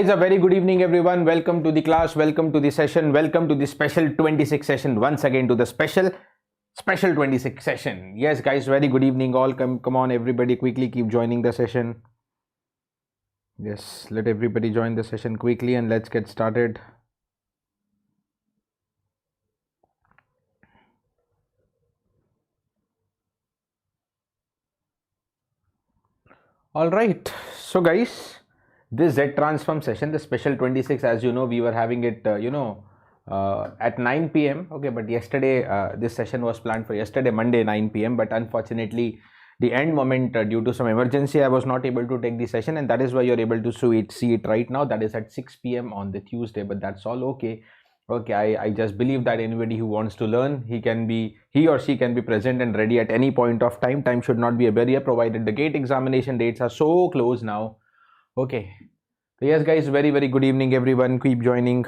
A very good evening everyone. Welcome to the class, welcome to the session, welcome to the special 26 session once again to the special 26 session. Yes guys, very good evening all. Come on everybody, quickly keep joining the session. Yes, let everybody join the session quickly and let's get started. All right, so guys, this Z transform session, the special 26, as you know, we were having it at 9 p.m. okay, but yesterday this session was planned for yesterday Monday 9 p.m. but unfortunately the end moment due to some emergency I was not able to take the session, and that is why you're able to see it right now. That is at 6 p.m. on the Tuesday, but that's all okay. I just believe that anybody who wants to learn, he or she can be present and ready at any point of time. Time should not be a barrier, provided the GATE examination dates are so close now. Okay, so yes guys, very good evening everyone. Keep joining.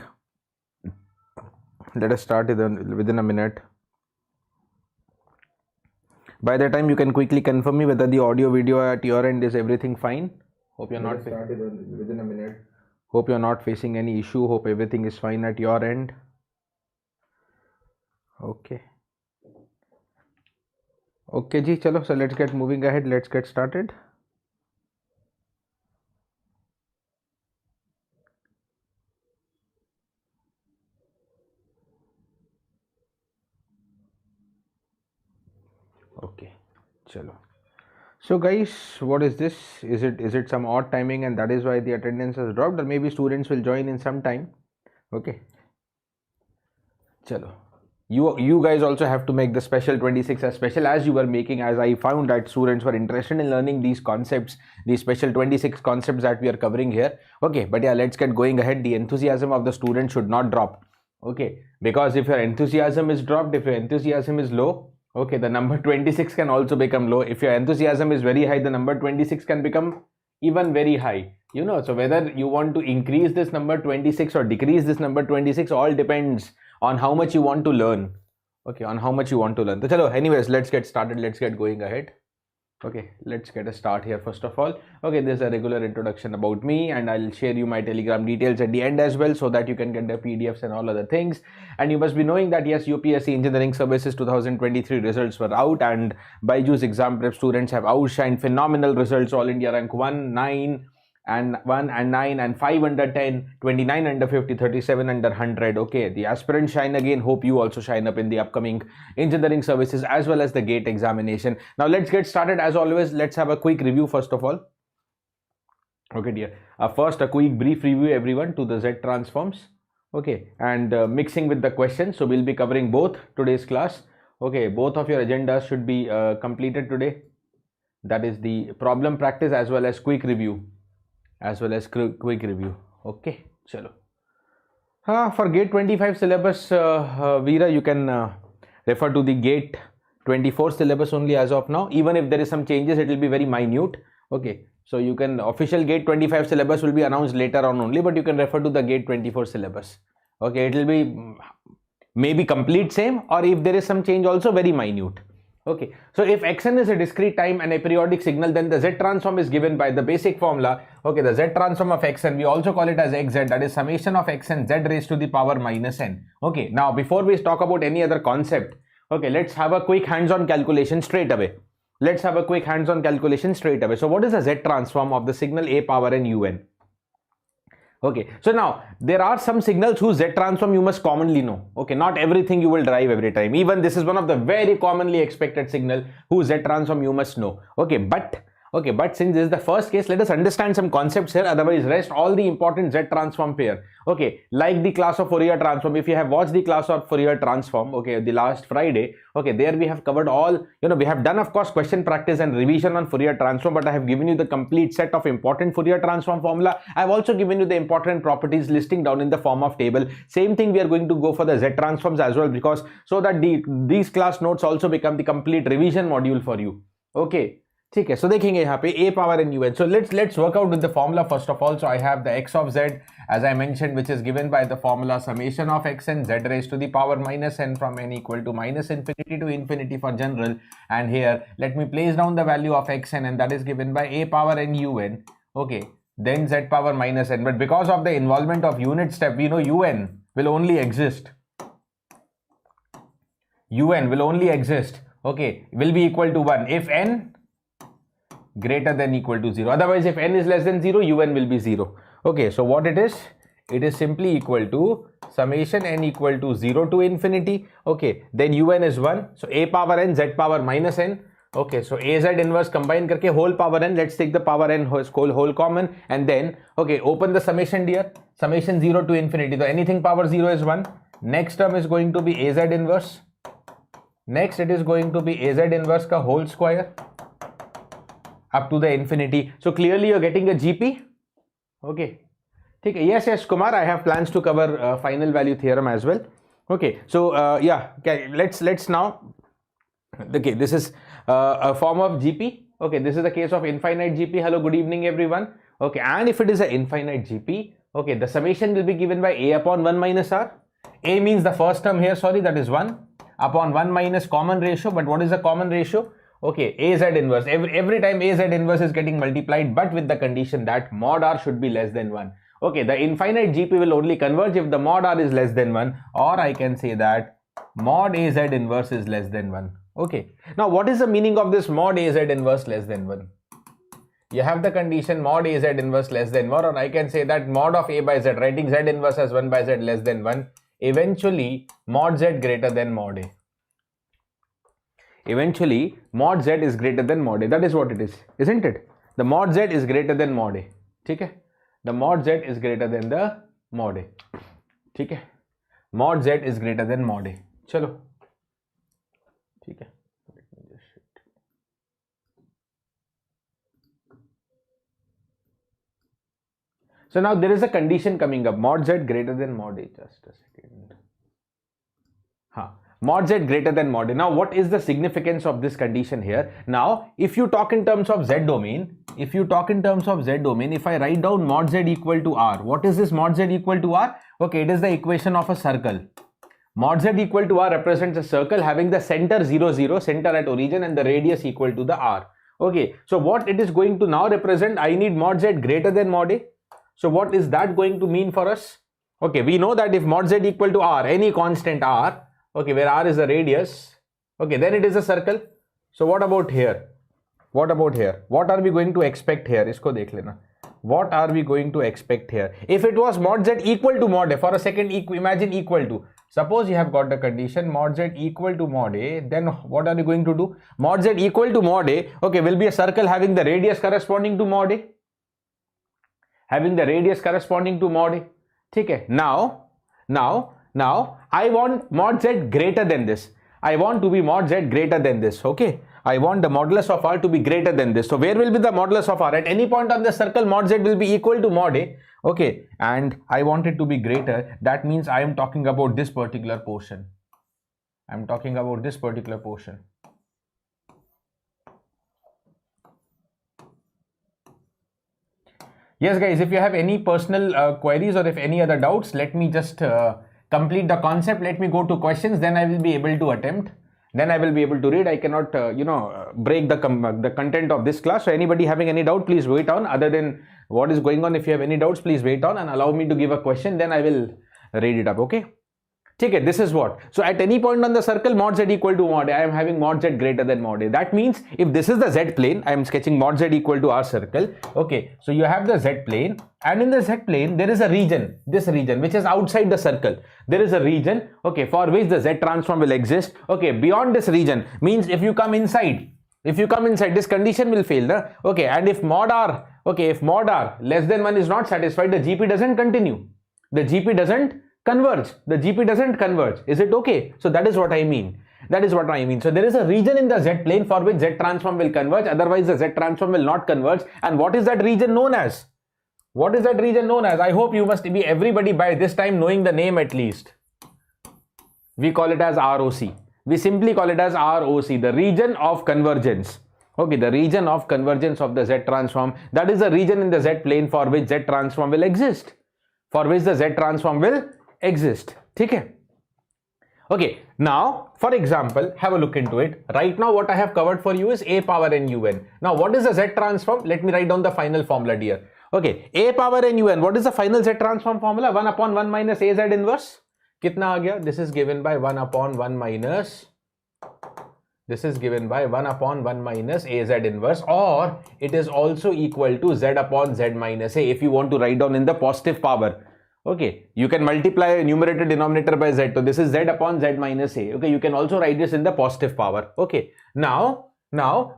Let us start within a minute. By the time you can quickly confirm me whether the audio video at your end is everything fine. Hope you're not started within a minute. Hope you're not facing any issue. Hope everything is fine at your end. Okay ji, chalo, so let's get moving ahead. Let's get started. Okay, chalo. So guys, what is this? Is it some odd timing and that is why the attendance has dropped, or maybe students will join in some time? Okay, chalo. You guys also have to make the special 26 as special as you were making, as I found that students were interested in learning these concepts, these special 26 concepts that we are covering here. Okay, but yeah, let's get going ahead. The enthusiasm of the student should not drop. Okay, because if your enthusiasm is dropped, if your enthusiasm is low, okay, the number 26 can also become low. If your enthusiasm is very high, the number 26 can become even very high. You know, so whether you want to increase this number 26 or decrease this number 26 all depends on how much you want to learn. Okay, on how much you want to learn. So chalo, anyways, let's get started. Let's get going ahead. Okay, let's get a start here first of all. Okay, there's a regular introduction about me, and I'll share you my Telegram details at the end as well, so that you can get the PDFs and all other things. And you must be knowing that yes, UPSC Engineering Services 2023 results were out, and BYJU'S exam prep students have outshined phenomenal results. All India rank 1, 9 and 1 and 9 and 5 under 10, 29 under 50, 37 under 100. Okay, the aspirants shine again. Hope you also shine up in the upcoming engineering services as well as the GATE examination. Now let's get started. As always, let's have a quick review first of all. Okay dear, first a quick brief review everyone to the Z transforms. Okay, and mixing with the questions, so we'll be covering both today's class. Okay, both of your agendas should be completed today. That is the problem practice as well as quick review. Okay, chalo. For GATE 25 syllabus, Veera, you can refer to the GATE 24 syllabus only as of now. Even if there is some changes, it will be very minute. Okay, so you can, official GATE 25 syllabus will be announced later on only, but you can refer to the GATE 24 syllabus. Okay, it will be maybe complete same, or if there is some change also very minute. Okay, so if xn is a discrete time and a periodic signal, then the Z transform is given by the basic formula. Okay, the Z transform of xn, we also call it as xz, that is summation of xn z raised to the power minus n. Okay, now before we talk about any other concept, okay, let's have a quick hands-on calculation straight away. So what is the Z transform of the signal a power n un? Okay, so now there are some signals whose Z transform you must commonly know. Okay, not everything you will derive every time. Even this is one of the very commonly expected signal whose Z transform you must know. Okay, but since this is the first case, let us understand some concepts here. Otherwise, rest all the important Z transform pair. Okay, like the class of Fourier transform. If you have watched the class of Fourier transform, okay, the last Friday, okay, there we have covered all, we have done of course question practice and revision on Fourier transform, but I have given you the complete set of important Fourier transform formula. I have also given you the important properties listing down in the form of table. Same thing we are going to go for the Z transforms as well, because so that these class notes also become the complete revision module for you. Okay. Okay, so देखेंगे यहाँ पे a power n un. So let's work out with the formula first of all. So I have the x of z, as I mentioned, which is given by the formula summation of xn z raised to the power minus n from n equal to minus infinity to infinity for general. And here let me place down the value of xn, and that is given by a power n un. Okay, then z power minus n. But because of the involvement of unit step, we know un will only exist. Un will only exist, okay, will be equal to 1 if n greater than equal to 0. Otherwise, if n is less than 0, un will be 0. Okay, so what it is simply equal to summation n equal to 0 to infinity. Okay, then un is 1. So a power n, z power minus n. Okay, so az inverse combine karke whole power n. Let's take the power n whole common, and then okay, open the summation dear. Summation 0 to infinity. So anything power 0 is 1. Next term is going to be az inverse. Next it is going to be az inverse ka whole square up to the infinity. So clearly you're getting a GP. Okay. Yes, Kumar, I have plans to cover final value theorem as well. Okay, so yeah, okay, let's now, okay, this is a form of GP. Okay, this is the case of infinite GP. Hello, good evening everyone. Okay, and if it is an infinite GP, okay, the summation will be given by a upon 1 minus r. A means the first term here, sorry, that is 1 upon 1 minus common ratio. But what is the common ratio? Okay, az inverse. Every time az inverse is getting multiplied, but with the condition that mod r should be less than 1. Okay, the infinite GP will only converge if the mod r is less than 1, or I can say that mod az inverse is less than 1. Okay, now what is the meaning of this mod az inverse less than 1? You have the condition mod az inverse less than 1, or I can say that mod of a by z, writing z inverse as 1 by z less than 1, eventually mod z greater than mod a. Eventually mod z is greater than mod a. That is what it is, isn't it? The mod z is greater than mod a. Okay? The mod z is greater than the mod a. Okay? Mod z is greater than mod a. Chalo. Okay. Let me just shift. So now there is a condition coming up, mod z greater than mod a. Just a second. Mod z greater than mod a. Now what is the significance of this condition here? Now if you talk in terms of z domain, if I write down mod z equal to r, what is this mod z equal to r? Okay, it is the equation of a circle. Mod z equal to r represents a circle having the center 0 0, center at origin, and the radius equal to the r. Okay, so what it is going to now represent, I need mod z greater than mod a. So what is that going to mean for us? Okay, we know that if mod z equal to r, any constant r, okay, where r is the radius, okay, then it is a circle. So what about here? What about here? What are we going to expect here? Isko dekh lena. What are we going to expect here? If it was mod z equal to mod a, for a second, imagine equal to. Suppose you have got the condition mod z equal to mod a, then what are you going to do? Mod z equal to mod a, okay, will be a circle having the radius corresponding to mod a. Having the radius corresponding to mod a. Okay, now, I want mod z greater than this. I want to be mod z greater than this. Okay, I want the modulus of r to be greater than this. So where will be the modulus of r? At any point on the circle, mod z will be equal to mod a. Okay, and I want it to be greater. That means I am talking about this particular portion. I am talking about this particular portion. Yes guys, if you have any personal queries or if any other doubts, let me just complete the concept. Let me go to questions, then I will be able to attempt. Then I will be able to read. I cannot, break the content of this class. So anybody having any doubt, please wait on. Other than what is going on, if you have any doubts, please wait on and allow me to give a question. Then I will read it up. Okay. Okay, this is what. So at any point on the circle, mod z equal to mod a, I am having mod z greater than mod a. That means if this is the z plane, I am sketching mod z equal to r circle. Okay, so you have the z plane, and in the z plane there is a region, this region which is outside the circle. There is a region, okay, for which the z transform will exist. Okay, beyond this region means if you come inside, this condition will fail. No? Okay, and if mod r, okay, if mod r less than 1 is not satisfied, the GP doesn't continue. The GP doesn't converge. The GP doesn't converge. Is it okay? So that is what I mean. That is what I mean. So there is a region in the z plane for which z transform will converge. Otherwise the z transform will not converge. And what is that region known as? What is that region known as? I hope you must be everybody by this time knowing the name at least. We call it as ROC. We simply call it as ROC, the region of convergence. Okay, the region of convergence of the z transform. That is the region in the z plane for which z transform will exist. For which the z transform will exist. Okay. Okay, now for example, have a look into it. Right now what I have covered for you is a power n un. Now what is the z transform? Let me write down the final formula here. Okay, a power n un. What is the final Z transform formula? 1 upon 1 minus a Z inverse. Kitna aa gaya? This is given by 1 upon 1 minus. This is given by 1 upon 1 minus a Z inverse, or it is also equal to Z upon Z minus a if you want to write down in the positive power. Okay, you can multiply numerator denominator by Z. So this is Z upon Z minus a. Okay, you can also write this in the positive power. Okay, now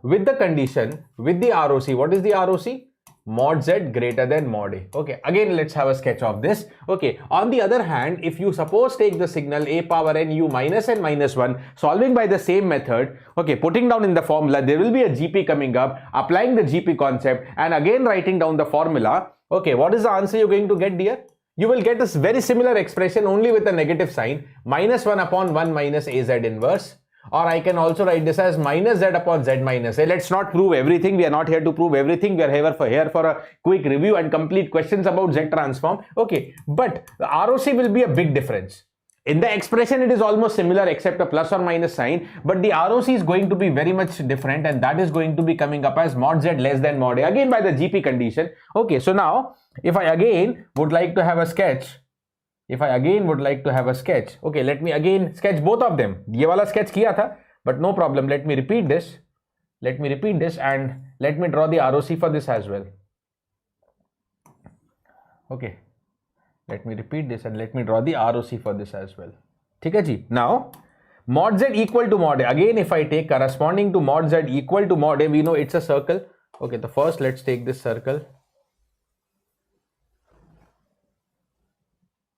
with the condition, with the ROC, what is the ROC? Mod Z greater than mod A. Okay, again let's have a sketch of this. Okay, on the other hand, if you suppose take the signal a power n u minus n minus 1, solving by the same method, okay, putting down in the formula, there will be a GP coming up, applying the GP concept, and again writing down the formula. Okay, what is the answer you're going to get, dear? You will get a very similar expression only with a negative sign, minus 1 upon 1 minus a Z inverse. Or I can also write this as minus Z upon Z minus a. Let's not prove everything. We are not here to prove everything. We are here for a quick review and complete questions about Z transform. Okay, but the ROC will be a big difference. In the expression, it is almost similar except a plus or minus sign, but the ROC is going to be very much different, and that is going to be coming up as mod Z less than mod A, again by the GP condition. Okay, so now if I again would like to have a sketch, okay, let me again sketch both of them. Ye wala sketch kiya tha, but no problem. Let me repeat this. And let me draw the ROC for this as well. Okay, let me repeat this and let me draw the ROC for this as well. ठीक है जी. Now mod Z equal to mod A. Again, if I take corresponding to mod Z equal to mod A, we know it's a circle. Okay, the first let's take this circle.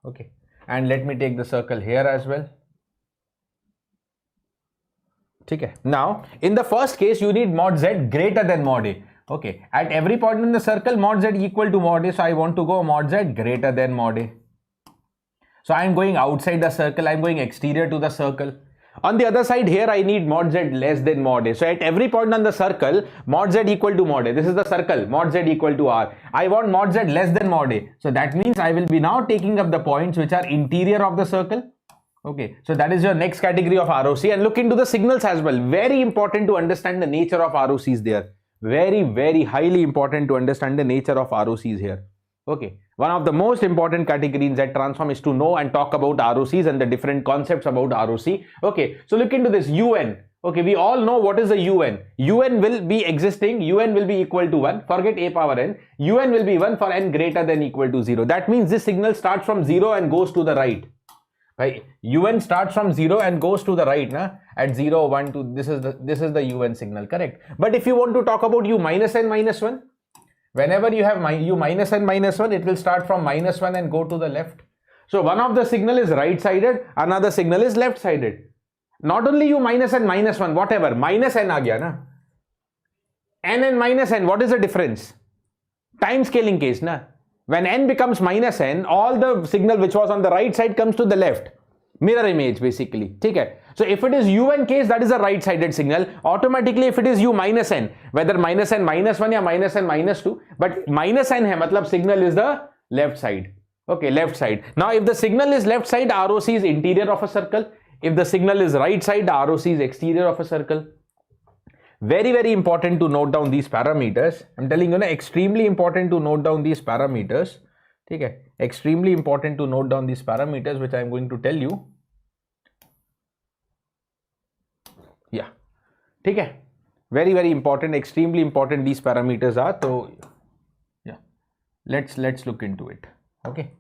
Okay, and let me take the circle here as well. Okay, now in the first case you need mod Z greater than mod A. Okay, at every point in the circle mod Z equal to mod A, so I want to go mod Z greater than mod A. So I am going outside the circle, I am going exterior to the circle. On the other side here I need mod Z less than mod A. So at every point on the circle, mod Z equal to mod A. This is the circle, mod Z equal to R. I want mod Z less than mod A. So that means I will be now taking up the points which are interior of the circle. Okay, so that is your next category of ROC, and look into the signals as well. Very important to understand the nature of ROCs there. Very, very highly important to understand the nature of ROCs here. Okay, one of the most important categories in Z transform is to know and talk about ROCs and the different concepts about ROC. Okay, so look into this UN. Okay, we all know what is the UN. UN will be existing, UN will be equal to 1. Forget a power n. UN will be 1 for n greater than equal to 0. That means this signal starts from 0 and goes to the right. Right? UN starts from 0 and goes to the right, na? At 0, 1, 2, this is the UN signal, correct? But if you want to talk about U minus n minus 1, whenever you have U minus n minus 1, it will start from minus 1 and go to the left. So one of the signal is right sided, another signal is left sided. Not only U minus n minus 1, whatever, minus n aa gaya na. N and minus n, what is the difference? Time scaling case, na? When n becomes minus n, all the signal which was on the right side comes to the left. Mirror image basically. Okay. So if it is UN case, that is a right sided signal. Automatically if it is U minus n, whether minus n minus 1 or minus n minus 2, but minus n hai, matlab signal is the left side. Okay, left side. Now if the signal is left side, ROC is interior of a circle. If the signal is right side, ROC is exterior of a circle. Very, very important to note down these parameters. I'm telling you, extremely important to note down these parameters. Okay, extremely important to note down these parameters, which I'm going to tell you. Yeah, okay, very, very important, extremely important these parameters are. So yeah, let's look into it. Okay,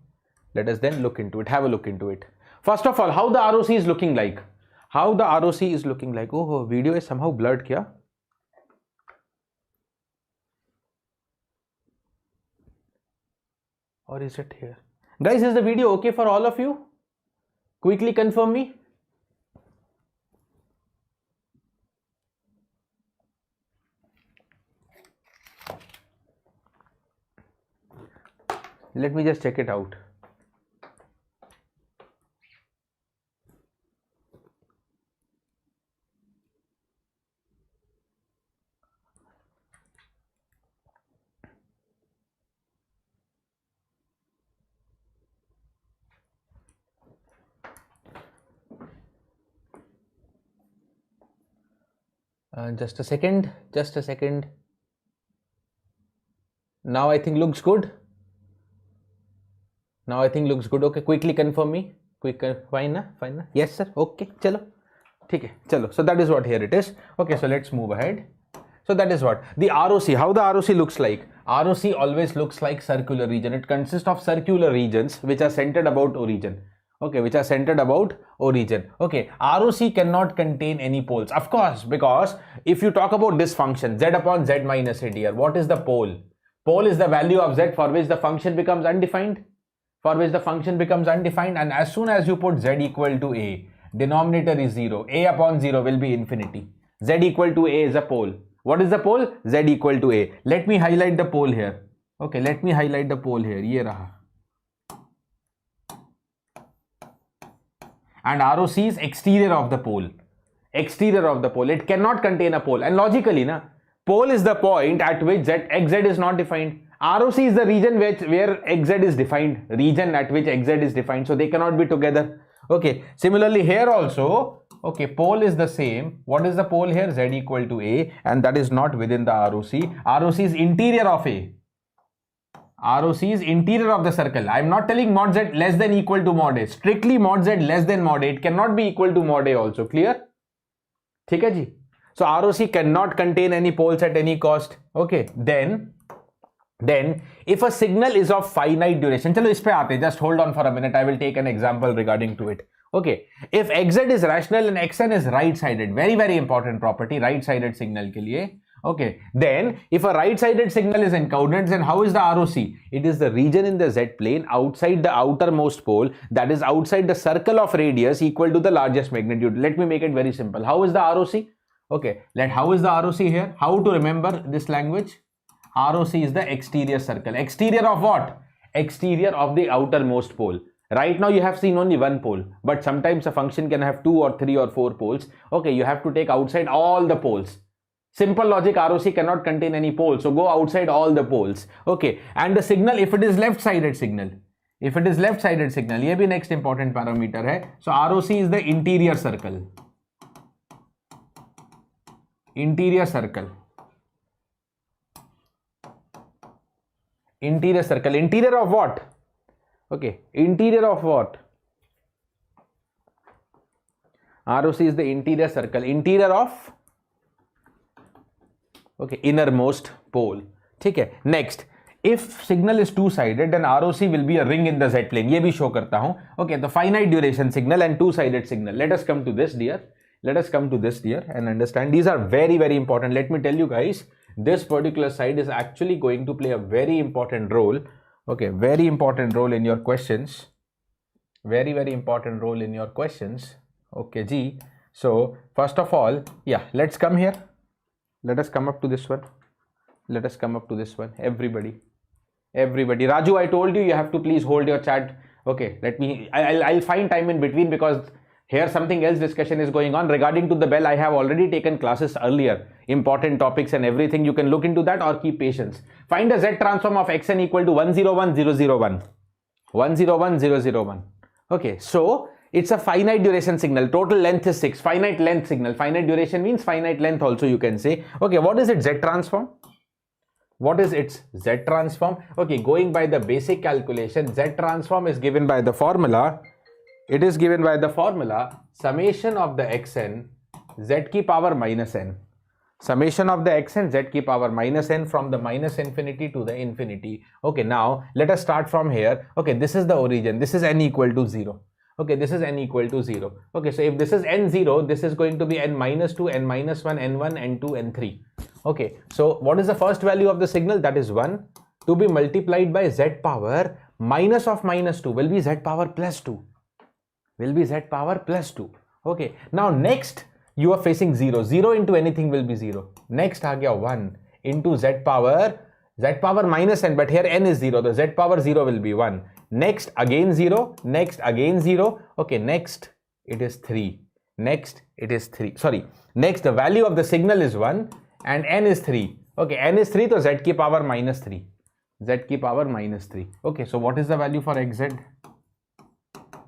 let us then look into it, have a look into it. First of all, how the ROC is looking like. How the ROC is looking like. Oh, video is somehow blurred kya? Or is it here? Guys, is the video okay for all of you? Quickly confirm me. Let me just check it out. Just a second. Now I think looks good. Now I think looks good. Okay, quickly confirm me. Quick, fine na? Fine na? Yes sir. Okay, chalo. Okay, chalo. So that is what here it is. Okay, so let's move ahead. So that is what the ROC, how the ROC looks like. ROC always looks like circular region. It consists of circular regions which are centered about origin. Okay, which are centered about origin. Okay, ROC cannot contain any poles, of course, because if you talk about this function z upon z minus a dr, what is the pole? Pole is the value of z for which the function becomes undefined. And as soon as you put z equal to a, denominator is 0, a upon 0 will be infinity. Z equal to a is a pole. What is the pole? Z equal to a. Let me highlight the pole here. Okay, let me highlight the pole here. Ye raha. And ROC is exterior of the pole. Exterior of the pole. It cannot contain a pole. And logically, na, pole is the point at which xz is not defined. ROC is the region where xz is defined. Region at which xz is defined. So they cannot be together. Okay. Similarly, here also, okay, pole is the same. What is the pole here? Z equal to a, and that is not within the ROC. ROC is interior of a. ROC is interior of the circle. I am not telling mod z less than equal to mod a. Strictly mod z less than mod a. It cannot be equal to mod a also. Clear? ठीक है जी. So ROC cannot contain any poles at any cost. Okay. Then if a signal is of finite duration, चलो इस पे आते, just hold on for a minute. I will take an example regarding to it. Okay, if xz is rational and xn is right-sided, very important property, right-sided signal के लिए. Okay, then if a right-sided signal is in coordinates, then how is the ROC? It is the region in the z plane outside the outermost pole, that is outside the circle of radius equal to the largest magnitude. Let me make it very simple. How is the ROC? Okay, how is the ROC here? How to remember this language? ROC is the exterior circle. Exterior of what? Exterior of the outermost pole. Right now you have seen only one pole, but sometimes a function can have 2 or 3 or 4 poles. Okay, you have to take outside all the poles. Simple logic, ROC cannot contain any poles, so go outside all the poles. Okay, and the signal, if it is left-sided signal, ye bhi next important parameter hai. So ROC is the interior circle. Interior circle. Interior circle. Interior of what? Okay, interior of what? ROC is the interior circle. Interior of, okay, innermost pole. ठीक है. Next, if signal is two-sided, then ROC will be a ring in the z plane. ये भी show करता हूँ. Okay, the finite duration signal and two-sided signal. Let us come to this, dear. And understand. These are very important. Let me tell you guys, this particular side is actually going to play a very important role. Okay, very important role in your questions. Very important role in your questions. Okay, G. So, first of all, yeah, let's come here. Let us come up to this one. Everybody. Raju, I told you, you have to please hold your chat. Okay, I'll find time in between because here something else discussion is going on. Regarding to the bell, I have already taken classes earlier. Important topics and everything. You can look into that or keep patience. Find a z transform of xn equal to 101001. 101001. Okay, so it's a finite duration signal. Total length is 6. Finite length signal. Finite duration means finite length also you can say. Okay, what is its z transform? What is its z transform? Okay, going by the basic calculation, z transform is given by the formula. It is given by the formula summation of the xn z ki power minus n. Summation of the xn z ki power minus n from the minus infinity to the infinity. Okay, now let us start from here. Okay, this is the origin. This is n equal to 0. Okay, this is n equal to 0. Okay, so if this is n0, this is going to be n minus 2, n minus 1, n1, n2, n3. Okay, so what is the first value of the signal? That is 1 to be multiplied by z power minus of minus 2 will be z power plus 2. Okay, now next you are facing 0. 0 into anything will be 0. Next aa gaya 1 into z power minus n, but here n is 0. The z power 0 will be 1. Next again 0. Next again 0. Okay, next it is 3. Next the value of the signal is 1 and n is 3. Okay, n is 3, so z ki power minus 3. Okay, so what is the value for xz?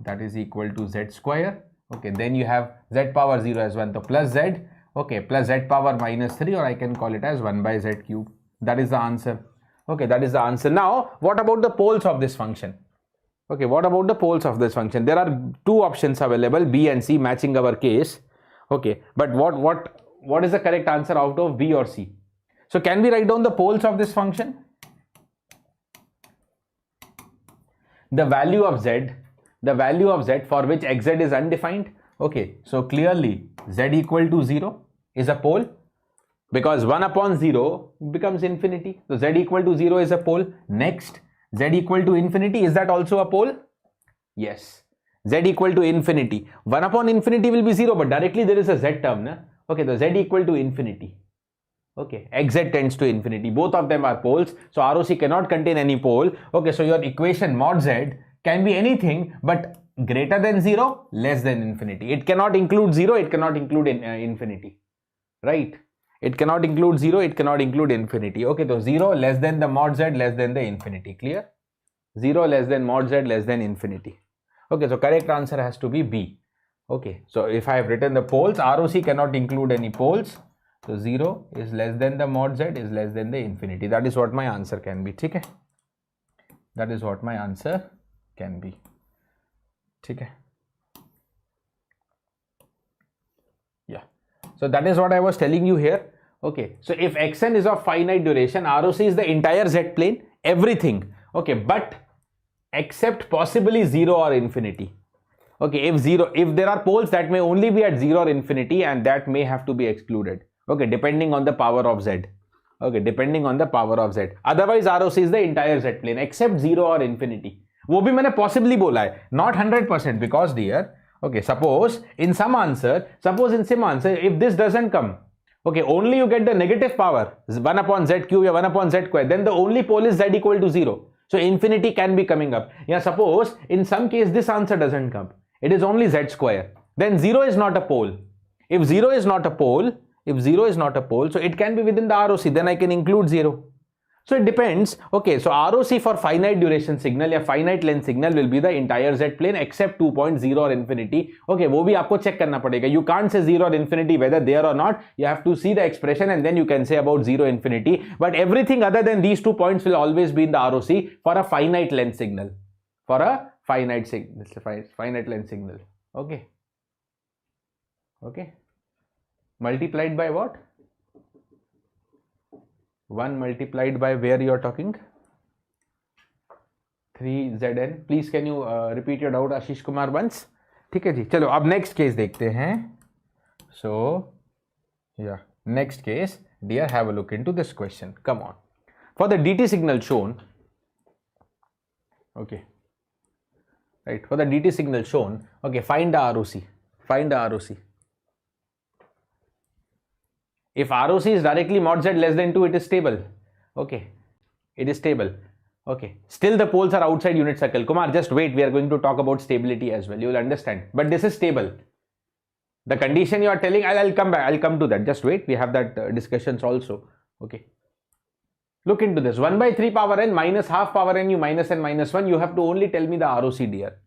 That is equal to z square. Okay, then you have z power 0 as 1, so plus z. Okay, plus z power minus 3, or I can call it as 1 by z cube. That is the answer. Okay, that is the answer. Now, what about the poles of this function? Okay, what about the poles of this function? There are two options available, B and C, matching our case. Okay, but what is the correct answer out of B or C? So can we write down the poles of this function? The value of z for which xz is undefined. Okay, so clearly z equal to 0 is a pole, because 1 upon 0 becomes infinity. So z equal to 0 is a pole. Next, z equal to infinity, is that also a pole? Yes. Z equal to infinity. 1 upon infinity will be 0, but directly there is a z term. Na? Okay, the z equal to infinity. Okay, xz tends to infinity. Both of them are poles. So ROC cannot contain any pole. Okay, so your equation mod z can be anything but greater than 0, less than infinity. It cannot include 0, it cannot include infinity. Right? It cannot include 0, it cannot include infinity. Okay, so 0 less than the mod z less than the infinity. Clear? 0 less than mod z less than infinity. Okay, so correct answer has to be B. Okay, so if I have written the poles, ROC cannot include any poles. So 0 is less than the mod z is less than the infinity. That is what my answer can be. Okay? That is what my answer can be. Okay? Yeah. So that is what I was telling you here. Okay, so if xn is of finite duration, ROC is the entire z plane, everything. Okay, but except possibly 0 or infinity. Okay, if there are poles that may only be at 0 or infinity, and that may have to be excluded. Okay, depending on the power of z. Okay, depending on the power of z. Otherwise, ROC is the entire z plane except 0 or infinity. वो भी मैंने possibly बोला है, not 100%, because dear, okay, suppose in some answer, if this doesn't come, okay, only you get the negative power, 1 upon z cube or 1 upon z square, then the only pole is z equal to 0. So infinity can be coming up. Yeah, suppose in some case this answer doesn't come, it is only z square, then 0 is not a pole. If 0 is not a pole, so it can be within the ROC, then I can include 0. So it depends. Okay, so ROC for finite duration signal या finite length signal will be the entire z plane except 2.0 or infinity. Okay, वो भी आपको check करना पड़ेगा. You can't say 0 or infinity whether there or not. You have to see the expression and then you can say about 0 infinity. But everything other than these 2 points will always be in the ROC for a finite length signal. For a finite length signal. Okay. Okay. Multiplied by what? 1 multiplied by where you are talking? 3zn. Please can you repeat your doubt, Ashish Kumar once? ठीक है जी, चलो अब next case देखते हैं. So yeah, next case, dear, have a look into this question. Come on. For the DT signal shown, okay, right, for the DT signal shown, okay, find the ROC. Find the ROC. If ROC is directly mod z less than 2, it is stable. Okay, it is stable. Okay, still the poles are outside unit circle. Kumar, just wait, we are going to talk about stability as well. You will understand. But this is stable. The condition you are telling, I'll come back. I'll come to that. Just wait. We have that discussions also. Okay. Look into this. 1 by 3 power n minus half power n u minus n minus 1. You have to only tell me the ROC, dear.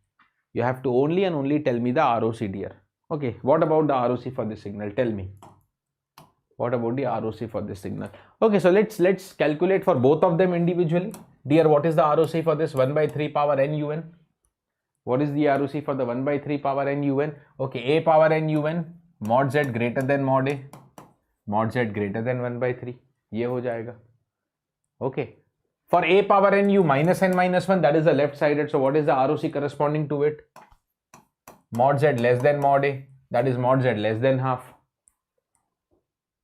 You have to only and only tell me the ROC, dear. Okay. What about the ROC for this signal? Tell me. What about the ROC for this signal? Okay, so let's calculate for both of them individually. Dear, what is the ROC for this 1 by 3 power n un? What is the ROC for the 1 by 3 power n un? Okay, a power n un mod z greater than mod a, mod z greater than 1 by 3. ये हो जाएगा. Okay. For a power n u minus n minus 1, that is the left sided. So what is the ROC corresponding to it? Mod z less than mod a, that is mod z less than half.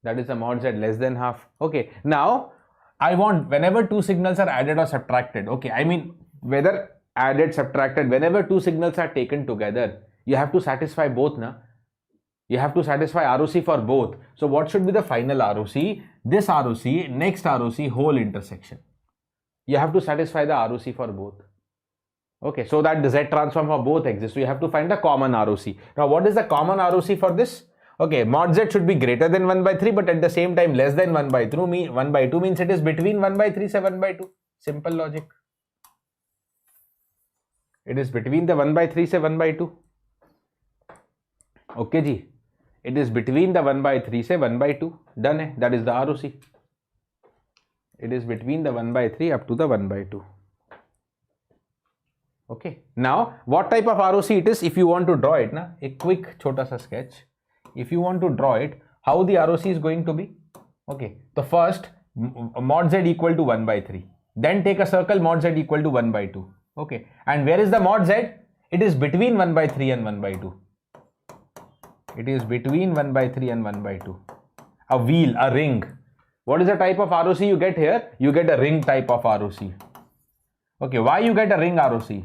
That is a mod z less than half. Okay, now I want whenever two signals are added or subtracted, okay, I mean whether added, subtracted, whenever two signals are taken together, you have to satisfy both, na? You have to satisfy ROC for both. So what should be the final ROC? This ROC, next ROC, whole intersection. You have to satisfy the ROC for both. Okay, so that the Z transform for both exists. So you have to find the common ROC. Now what is the common ROC for this? Okay, mod z should be greater than 1 by 3, but at the same time less than 1 by 2 means it is between 1 by 3 say 1 by 2. Simple logic. It is between the 1 by 3 say 1 by 2. Okay ji. It is between the 1 by 3 say 1 by 2. Done hai. That is the ROC. It is between the 1 by 3 up to the 1 by 2. Okay. Now, what type of ROC it is? If you want to draw it, na, a quick chota sa sketch. If you want to draw it, how the ROC is going to be? Okay. So first, mod z equal to 1 by 3. Then take a circle mod z equal to 1 by 2. Okay. And where is the mod z? It is between 1 by 3 and 1 by 2. It is between 1 by 3 and 1 by 2. A wheel, a ring. What is the type of ROC you get here? You get a ring type of ROC. Okay, why you get a ring ROC?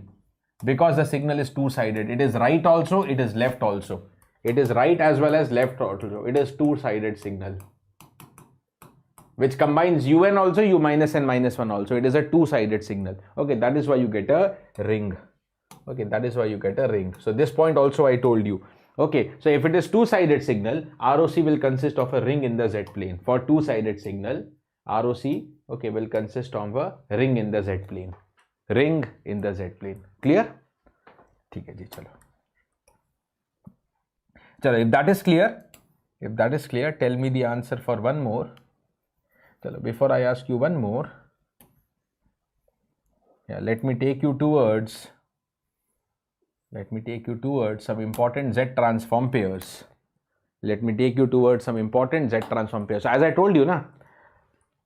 Because the signal is two-sided. It is right also, it is left also. It is right as well as left also. It is two-sided signal, which combines un also, u minus and minus 1 also. It is a two-sided signal. Okay, that is why you get a ring. Okay, that is why you get a ring. So this point also I told you. Okay, so if it is two-sided signal, ROC will consist of a ring in the z plane. For two-sided signal, ROC, okay, will consist of a ring in the z plane. Ring in the z plane. Clear? ठीक है जी, चलो. चलो, if that is clear, tell me the answer for one more. चलो, before I ask you one more, yeah, let me take you towards some important Z transform pairs. So as I told you, na,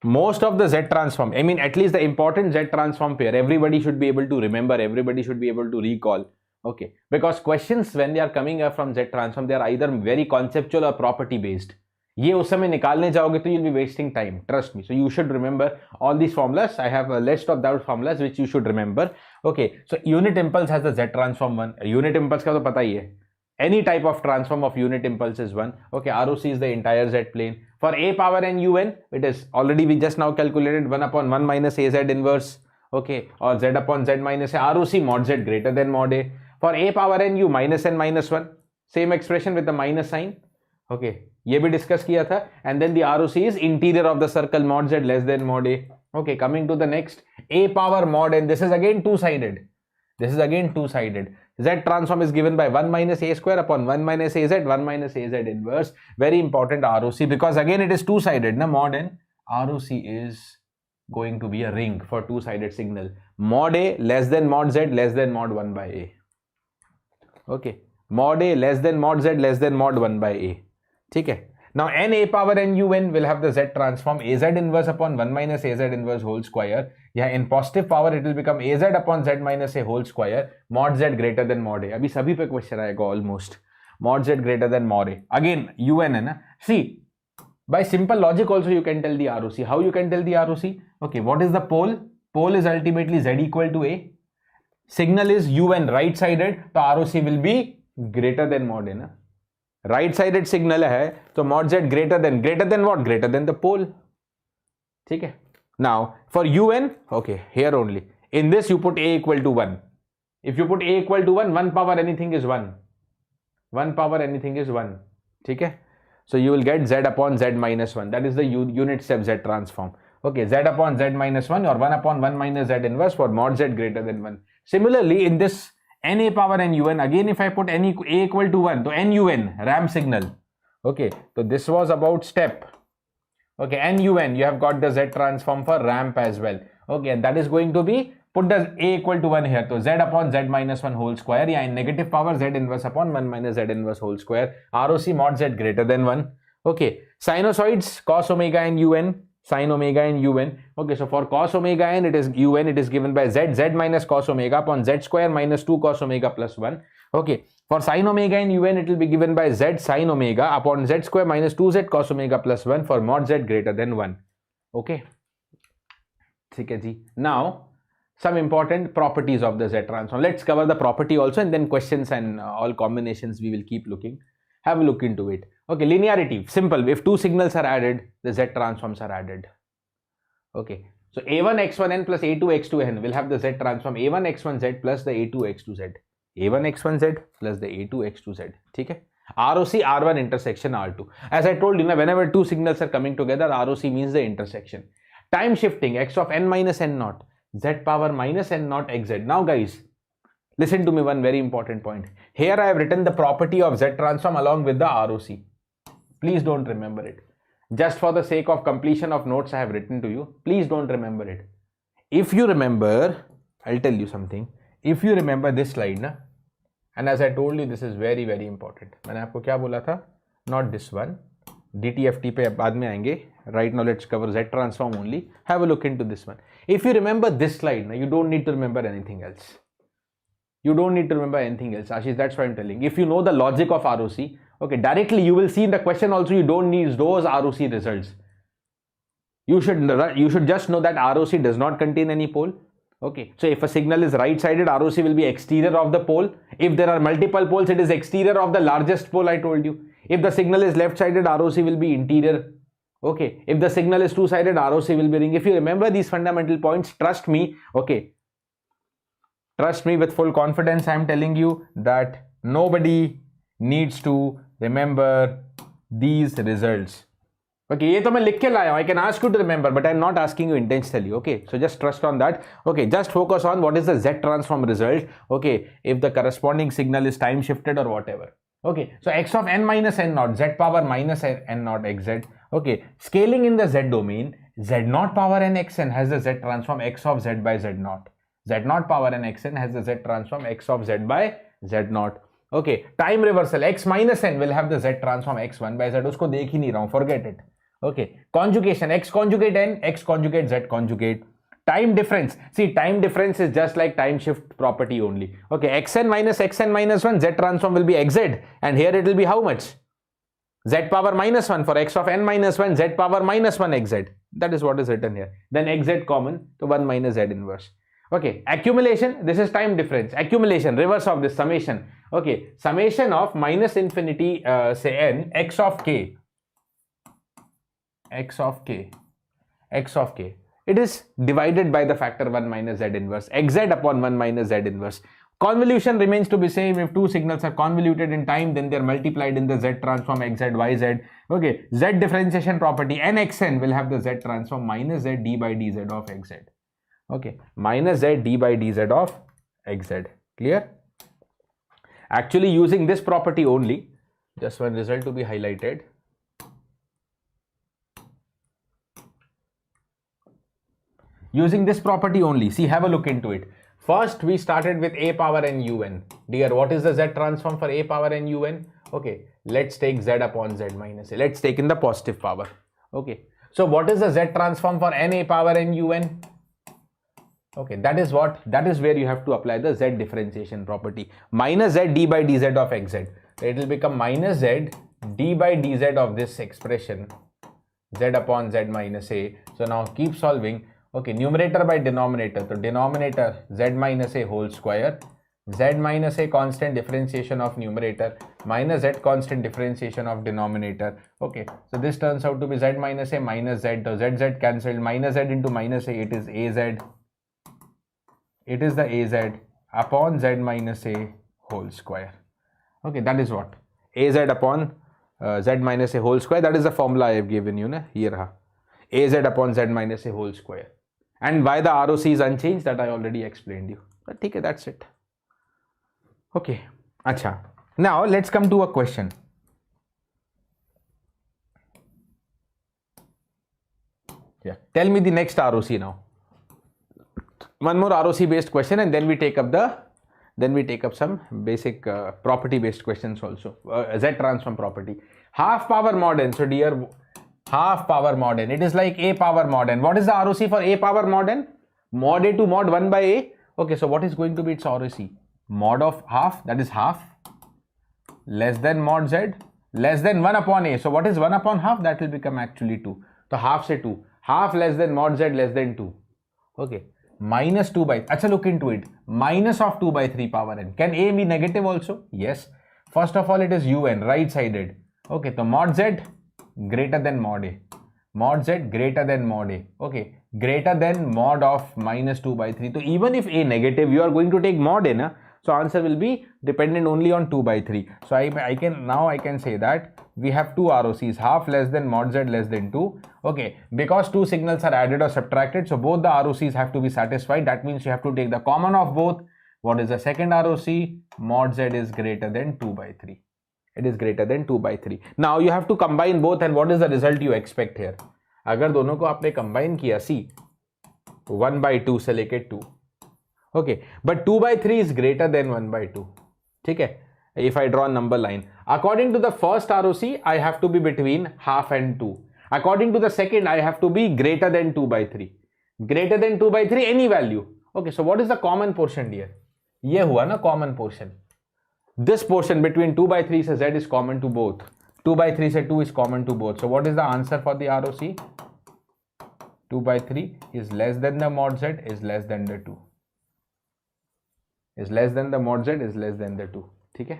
most of the Z transform, I mean at least the important Z transform pair, everybody should be able to remember, everybody should be able to recall. Okay, because questions when they are coming up from Z transform, they are either very conceptual or property based. ये उस समय निकालने जाओगे तो you'll be wasting time, trust me. So you should remember all these formulas. I have a list of those formulas which you should remember. Okay, so unit impulse has the Z transform 1. Unit impulse का तो पता ही है. Any type of transform of unit impulse is 1. Okay, ROC is the entire Z plane. For a power n un, it is already, we just now calculated 1 upon 1 minus a z inverse. Okay, or z upon z minus a, ROC mod z greater than mod a. For a power n u minus n minus 1, same expression with the minus sign. Okay, ये भी discuss किया था. And then the ROC is interior of the circle mod z less than mod a. Okay, coming to the next, a power mod n. This is again two-sided. Z transform is given by 1 minus a square upon 1 minus az, 1 minus az inverse. Very important ROC, because again it is two-sided. Na, mod n, ROC is going to be a ring for two-sided signal. Mod a less than mod z less than mod 1 by a. Okay, mod a less than mod z less than mod 1 by a. ठीक है. Now n a power n un will have the Z transform az inverse upon 1 minus az inverse whole square. Yeah, in positive power it will become az upon z minus a whole square mod z greater than mod a. अभी सभी पे question आएगा almost. Mod z greater than mod a. Again un है ना. See, by simple logic also you can tell the ROC. How you can tell the ROC? Okay, what is the pole? Pole is ultimately z equal to a. Signal is un right sided, so ROC will be greater than mod a ना. Right sided signal है तो mod z greater than what? Greater than the pole. ठीक है. Now for un, okay, here only in this you put a equal to 1. If you put a equal to 1, 1 power anything is 1. 1 power anything is 1. ठीक है. So you will get z upon z minus 1. That is the unit step Z transform. Okay, z upon z minus 1 or 1 upon 1 minus z inverse for mod z greater than 1. Similarly, in this n a power n un, again if I put n a equal to 1, so n un, ramp signal. Okay, so this was about step. Okay, n un, you have got the Z transform for ramp as well. Okay, and that is going to be, put the a equal to 1 here, so z upon z minus 1 whole square, yeah, in negative power z inverse upon 1 minus z inverse whole square, ROC mod z greater than 1. Okay, sinusoids, cos omega n un, sin omega n un. Okay, so for cos omega n, it is un, it is given by z minus cos omega upon z square minus 2 cos omega plus 1. Okay, for sin omega n un, it will be given by z sin omega upon z square minus 2z cos omega plus 1 for mod z greater than 1. Okay, ठीक है जी. Now some important properties of the Z transform. Let's cover the property also, and then questions and all combinations we will keep looking. Have a look into it. Okay, linearity, simple. If two signals are added, the Z transforms are added. Okay, so a1 x1n plus a2 x2n will have the Z transform a1 x1z plus the a2 x2z. a1 x1z plus the a2 x2z. ठीक है. ROC R1 intersection R2. As I told you, whenever two signals are coming together, ROC means the intersection. Time shifting x of n minus n naught, z power minus n naught xz. Now guys, listen to me, one very important point. Here I have written the property of Z transform along with the ROC. Please don't remember it. Just for the sake of completion of notes I have written to you, please don't remember it. If you remember, I'll tell you something. If you remember this slide na, and as I told you, this is very very important. मैंने आपको क्या बोला था? Not this one. DTFT पे बाद में आएंगे. Right now let's cover Z transform only. Have a look into this one. If you remember this slide, you don't need to remember anything else. You don't need to remember anything else, Ashish. That's what I'm telling. If you know the logic of ROC, okay, directly you will see in the question also. You don't need those ROC results. You should just know that ROC does not contain any pole. Okay, so if a signal is right-sided, ROC will be exterior of the pole. If there are multiple poles, it is exterior of the largest pole. I told you. If the signal is left-sided, ROC will be interior. Okay, if the signal is two-sided, ROC will be ring. If you remember these fundamental points, trust me. Okay, trust me with full confidence. I am telling you that nobody needs to remember these results. Okay, ये तो मैं लिख के लाया हूँ. I can ask you to remember, but I am not asking you intentionally. Okay, so just trust on that. Okay, just focus on what is the Z transform result. Okay, if the corresponding signal is time shifted or whatever. Okay, so x of n minus n naught, z power minus n naught xz. Okay, scaling in the z domain, z naught power n xn has the z transform x of z by z naught. Z naught power n xn has the z transform x of z by z naught. Okay, time reversal x minus n will have the z transform x1 by z. उसको देख ही नहीं रहा हूँ, forget it. Okay, conjugation x conjugate n, x conjugate z conjugate. Time difference, see, time difference is just like time shift property only. Okay, xn minus 1, z transform will be xz, and here it will be how much? Z power minus 1 for x of n minus 1, z power minus 1 xz. That is what is written here. Then xz common, so 1 minus z inverse. Okay, accumulation, this is time difference. Accumulation, reverse of this, summation. Okay, summation of minus infinity, say n, x of k. It is divided by the factor 1 minus z inverse, xz upon 1 minus z inverse. Convolution remains to be same. If two signals are convoluted in time, then they are multiplied in the z transform xz, yz. Okay, z differentiation property, nxn will have the z transform minus z d by dz of xz. Okay, minus z d by dz of xz. Clear? Actually, using this property only, just one result to be highlighted. Using this property only, see, have a look into it. First, we started with a power n un. Dear, what is the z transform for a power n un? Okay, let's take z upon z minus a. Let's take in the positive power. Okay, so what is the z transform for n a power n un? Okay, that is what? That is where you have to apply the z differentiation property. Minus z d by dz of xz. It will become minus z d by dz of this expression, z upon z minus a. So now keep solving. Okay, numerator by denominator. So denominator z minus a whole square, z minus a constant differentiation of numerator minus z constant differentiation of denominator. Okay, so this turns out to be z minus a minus z. So z cancelled, minus z into minus a, it is az. It is the az upon z minus a whole square. Okay, that is what? Az upon z minus a whole square. That is the formula I have given you. Here, az upon z minus a whole square. And why the ROC is unchanged, that I already explained you. But okay, that's it. Okay, acha. Now let's come to a question. Yeah, tell me the next ROC now. One more ROC based question, and then we take up some basic property based questions also. Z transform property. Half power mod n. So dear, half power mod n. It is like a power mod n. What is the ROC for a power mod n? Mod a to mod 1 by a. Okay, so what is going to be its ROC? Mod of half, that is half, less than mod z, less than 1 upon a. So what is 1 upon half? That will become actually 2. So half say 2. Half less than mod z less than 2. Okay. Minus 2 by, acha, look into it. Minus of 2 by 3 power n. Can a be negative also? Yes. First of all, it is un, right sided. Okay, so mod z greater than mod a. Mod z greater than mod a. Okay, greater than mod of minus 2 by 3. So even if a negative, you are going to take mod a, na? So answer will be dependent only on 2 by 3. So I can say that we have two ROCs, half less than mod z less than 2. Okay, because two signals are added or subtracted, so both the ROCs have to be satisfied. That means you have to take the common of both. What is the second ROC? Mod z is greater than 2 by 3. It is greater than 2 by 3. Now you have to combine both, and what is the result you expect here? अगर दोनों को आपने combine किया, see 1 by 2 से लेके 2. Okay, but 2 by 3 is greater than 1 by 2. ठीक है? If I draw a number line, according to the first ROC, I have to be between half and 2. According to the second, I have to be greater than 2 by 3. Greater than 2 by 3, any value. Okay, so what is the common portion here? ये हुआ ना common portion. This portion between 2 by 3 से z is common to both. 2 by 3 से 2 is common to both. So what is the answer for the ROC? 2 by 3 is less than the mod z is less than the 2. Is less than the mod z is less than the 2. ठीक है?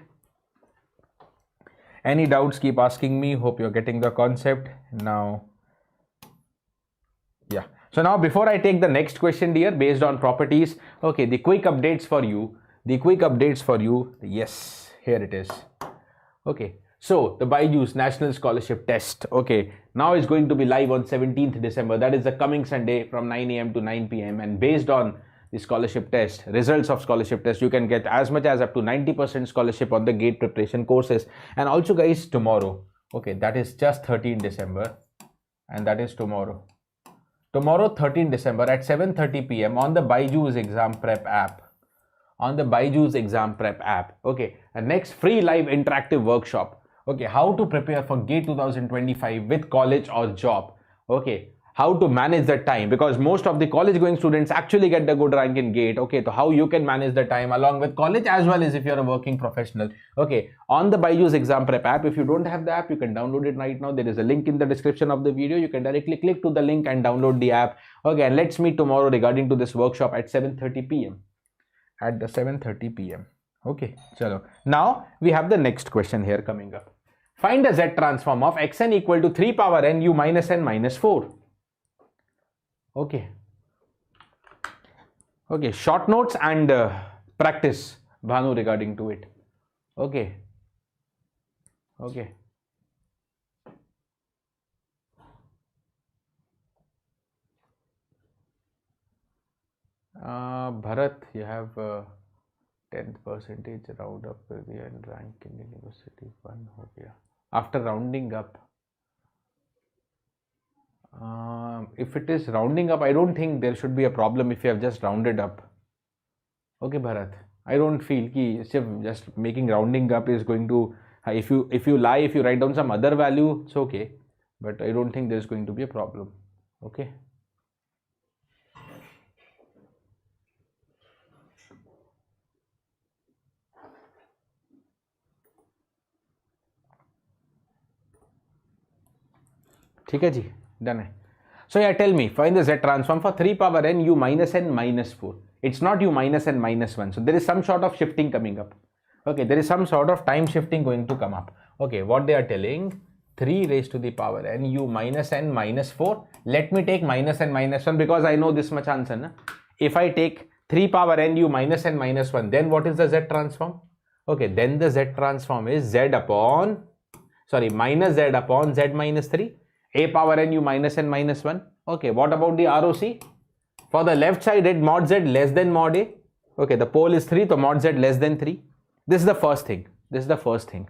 Any doubts, keep asking me. Hope you're getting the concept now. Yeah. So now before I take the next question, dear, based on properties, okay, the quick updates for you. The quick updates for you. Yes, here it is. Okay. So the BYJU'S National Scholarship Test, okay, now is going to be live on 17th December. That is the coming Sunday from 9 a.m. to 9 p.m. And based on the scholarship test, results of scholarship test, you can get as much as up to 90% scholarship on the GATE preparation courses. And also guys, tomorrow, okay, that is just 13 December, and that is tomorrow. Tomorrow 13 December at 7:30 p.m. on the BYJU'S exam prep app. On the BYJU'S exam prep app, okay, a next free live interactive workshop. Okay, how to prepare for GATE 2025 with college or job. Okay, how to manage the time, because most of the college going students actually get the good rank in GATE. Okay, so how you can manage the time along with college as well as if you're a working professional. Okay, on the BYJU'S exam prep app, if you don't have the app, you can download it right now. There is a link in the description of the video. You can directly click to the link and download the app. Okay, and let's meet tomorrow regarding to this workshop at 7:30 p.m. at the 7:30 p.m. Okay, chalo. Now we have the next question here coming up. Find the z transform of xn equal to 3 power n u minus n minus 4. Okay. Okay, short notes and practice, Bhanu, regarding to it. Okay. Okay. Bharat, you have 10th percentage round up and rank in university 1 ho gaya. After rounding up, if it is rounding up, I don't think there should be a problem if you have just rounded up. Okay, Bharat, I don't feel ki just making rounding up is going to, if you lie, if you write down some other value, it's okay, but I don't think there's going to be a problem. Okay. ठीक है जी, done है. So yeah, tell me, find the z transform for 3 power n u minus n minus 4. It's not u minus n minus 1. So there is some sort of shifting coming up. Okay, there is some sort of time shifting going to come up. Okay, what they are telling, 3 raised to the power n u minus n minus 4. Let me take minus n minus 1 because I know this much answer. Na? If I take 3 power n u minus n minus 1, then what is the z transform? Okay, then the z transform is z upon, sorry, minus z upon z minus 3. A power n u minus n minus 1. Okay, what about the ROC? For the left sided, mod z less than mod A. Okay, the pole is 3, so mod z less than 3. This is the first thing. This is the first thing.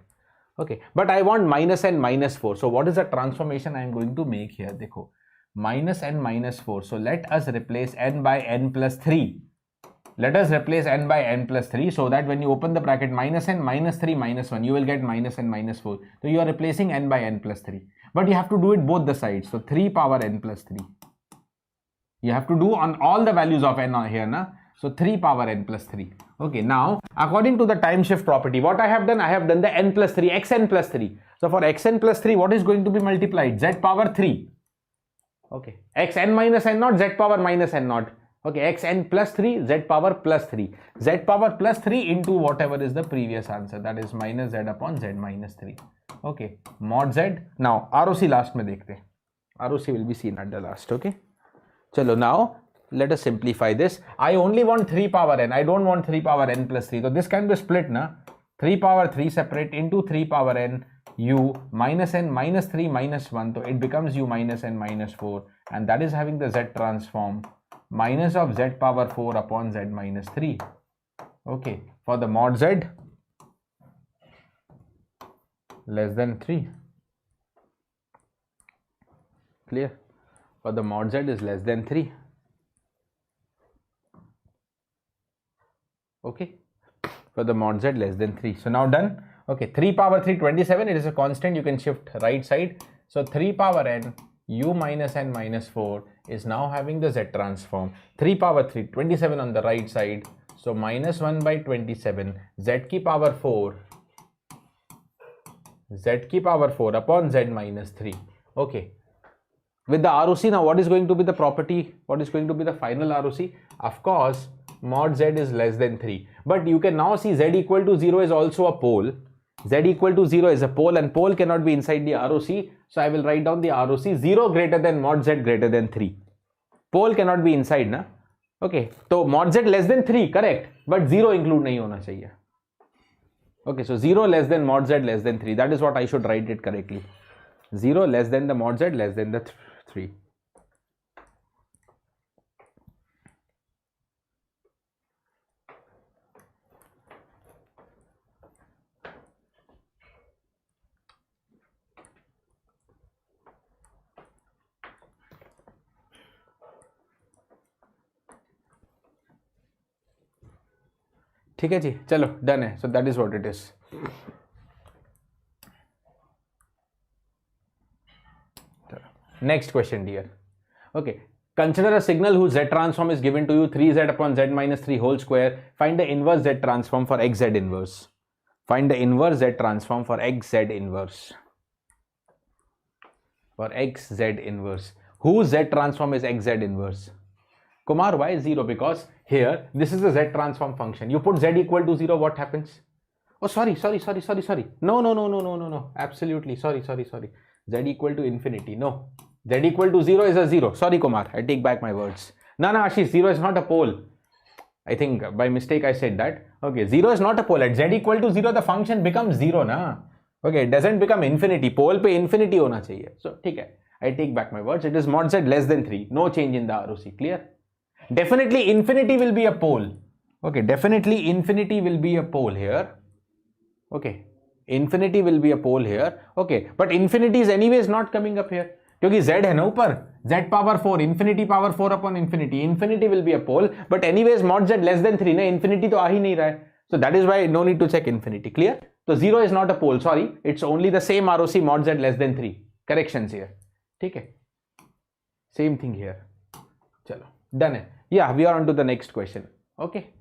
Okay, but I want minus n minus 4. So what is the transformation I am going to make here? Dekho, minus n minus 4. So let us replace n by n plus 3. Let us replace n by n plus 3 so that when you open the bracket minus n minus 3 minus 1, you will get minus n minus 4. So you are replacing n by n plus 3. But you have to do it both the sides. So 3 power n plus 3. You have to do on all the values of n here. Na? So 3 power n plus 3. Okay, now according to the time shift property, what I have done the n plus 3, xn plus 3. So for xn plus 3, what is going to be multiplied? Z power 3. Okay, xn minus n naught, z power minus n naught. Okay, xn plus 3, z power plus 3. Z power plus 3 into whatever is the previous answer. That is minus z upon z minus 3. Okay, mod z. Now, ROC last mein dekhte. ROC will be seen at the last. Okay. Chalo, now let us simplify this. I only want 3 power n. I don't want 3 power n plus 3. So this can be split, na? 3 power 3 separate into 3 power n u minus n minus 3 minus 1. So it becomes u minus n minus 4. And that is having the z transform minus of z power 4 upon z minus 3. Okay, for the mod z, less than 3. Clear? For the mod z is less than 3. Okay, for the mod z less than 3. So now done. Okay, 3 power 3, 27. It is a constant. You can shift right side. So 3 power n u minus n minus 4 is now having the z transform. 3 power 3, 27 on the right side. So minus 1 by 27 z ki power 4. Z ki power 4 upon z minus 3. Okay. With the ROC now, what is going to be the property? What is going to be the final ROC? Of course, mod z is less than 3. But you can now see z equal to 0 is also a pole. Z equal to 0 is a pole, and pole cannot be inside the ROC. So I will write down the ROC 0 greater than mod z greater than 3. Pole cannot be inside, na? Okay. So mod z less than 3, correct. But 0 include nahi hona chahiye. Okay, so 0 less than mod z less than 3. That is what I should write it correctly. 0 less than the mod z less than the 3. ठीक है जी, चलो done है. So that is what it is. Next question, dear. Okay, consider a signal whose z transform is given to you 3z upon z minus 3 whole square. Find the inverse z transform for xz inverse. Find the inverse z transform for xz inverse. For xz inverse. Whose z transform is xz inverse? Kumar, why 0? Because here, this is the z transform function. You put z equal to 0, what happens? Oh, sorry. No. Absolutely, sorry. Z equal to infinity, no. Z equal to 0 is a 0. Sorry, Kumar, I take back my words. No, Ashish, 0 is not a pole. I think by mistake I said that. Okay, 0 is not a pole. At z equal to 0, the function becomes 0, na? Okay, it doesn't become infinity. Pole pe infinity hona chahiye. So, ठीक है. I take back my words. It is mod z less than 3. No change in the ROC. Clear? Definitely infinity will be a pole. Okay, definitely infinity will be a pole here. Okay, infinity will be a pole here. Okay, but infinity is anyways not coming up here. क्योंकि z है ना ऊपर, z power 4, infinity power 4 upon infinity. Infinity will be a pole, but anyways mod z less than 3 ना, infinity तो आ ही नहीं रहा है. So that is why no need to check infinity. Clear? So 0 is not a pole. Sorry, it's only the same ROC mod z less than 3. Corrections here. ठीक है? Same thing here. चलो, done है. Yeah, we are on to the next question. Okay.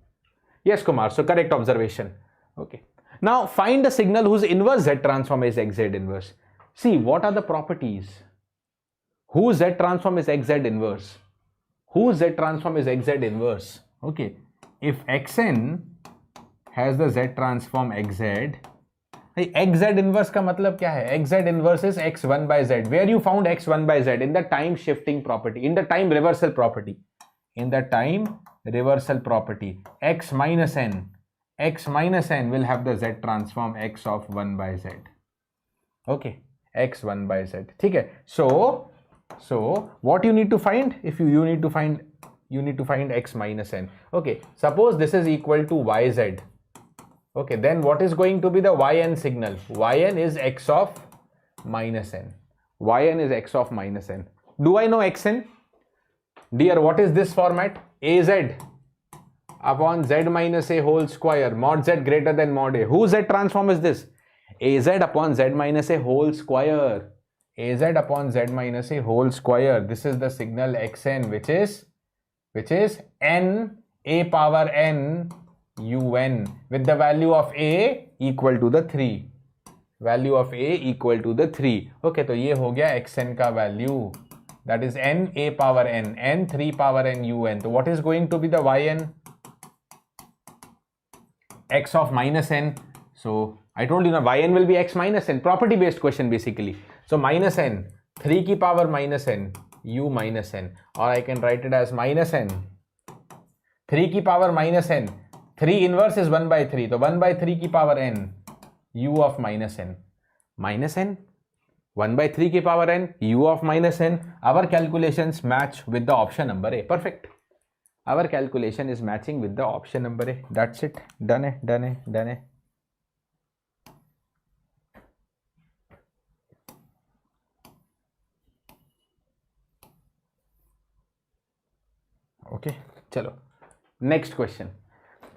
Yes, Kumar. So correct observation. Okay. Now find a signal whose inverse z transform is xz inverse. See, what are the properties? Whose z transform is xz inverse? Whose z transform is xz inverse? Okay. If xn has the z transform xz, xz inverse का मतलब क्या है? xz inverse is x1 by z. Where you found x1 by z? In the time shifting property, in the time reversal property. In the time reversal property, x minus n will have the z transform x of 1 by z. Okay, x 1 by z. Okay. So what you need to find? If you need to find x minus n. Okay, suppose this is equal to yz. Okay, then what is going to be the yn signal? Yn is x of minus n. Yn is x of minus n. Do I know xn? Dear, what is this format? Az upon z minus a whole square, mod z greater than mod a. Whose z transform is this? Az upon z minus a whole square. Az upon z minus a whole square. This is the signal xn, which is n a power n un with the value of a equal to the 3. Value of a equal to the 3. Okay, तो ये हो गया xn का value. That is n a power n 3 power n un. So what is going to be the yn? X of minus n. So I told you now yn will be x minus n. Property based question basically. So minus n, 3 ki power minus n, u minus n. Or I can write it as minus n, 3 ki power minus n. 3 inverse is 1 by 3. So 1 by 3 ki power n, u of minus n. Minus n, 1 by 3 ki power n, u of minus n. Our calculations match with the option number A. Perfect. Our calculation is matching with the option number A. That's it. Done hai. Okay, chalo. Next question.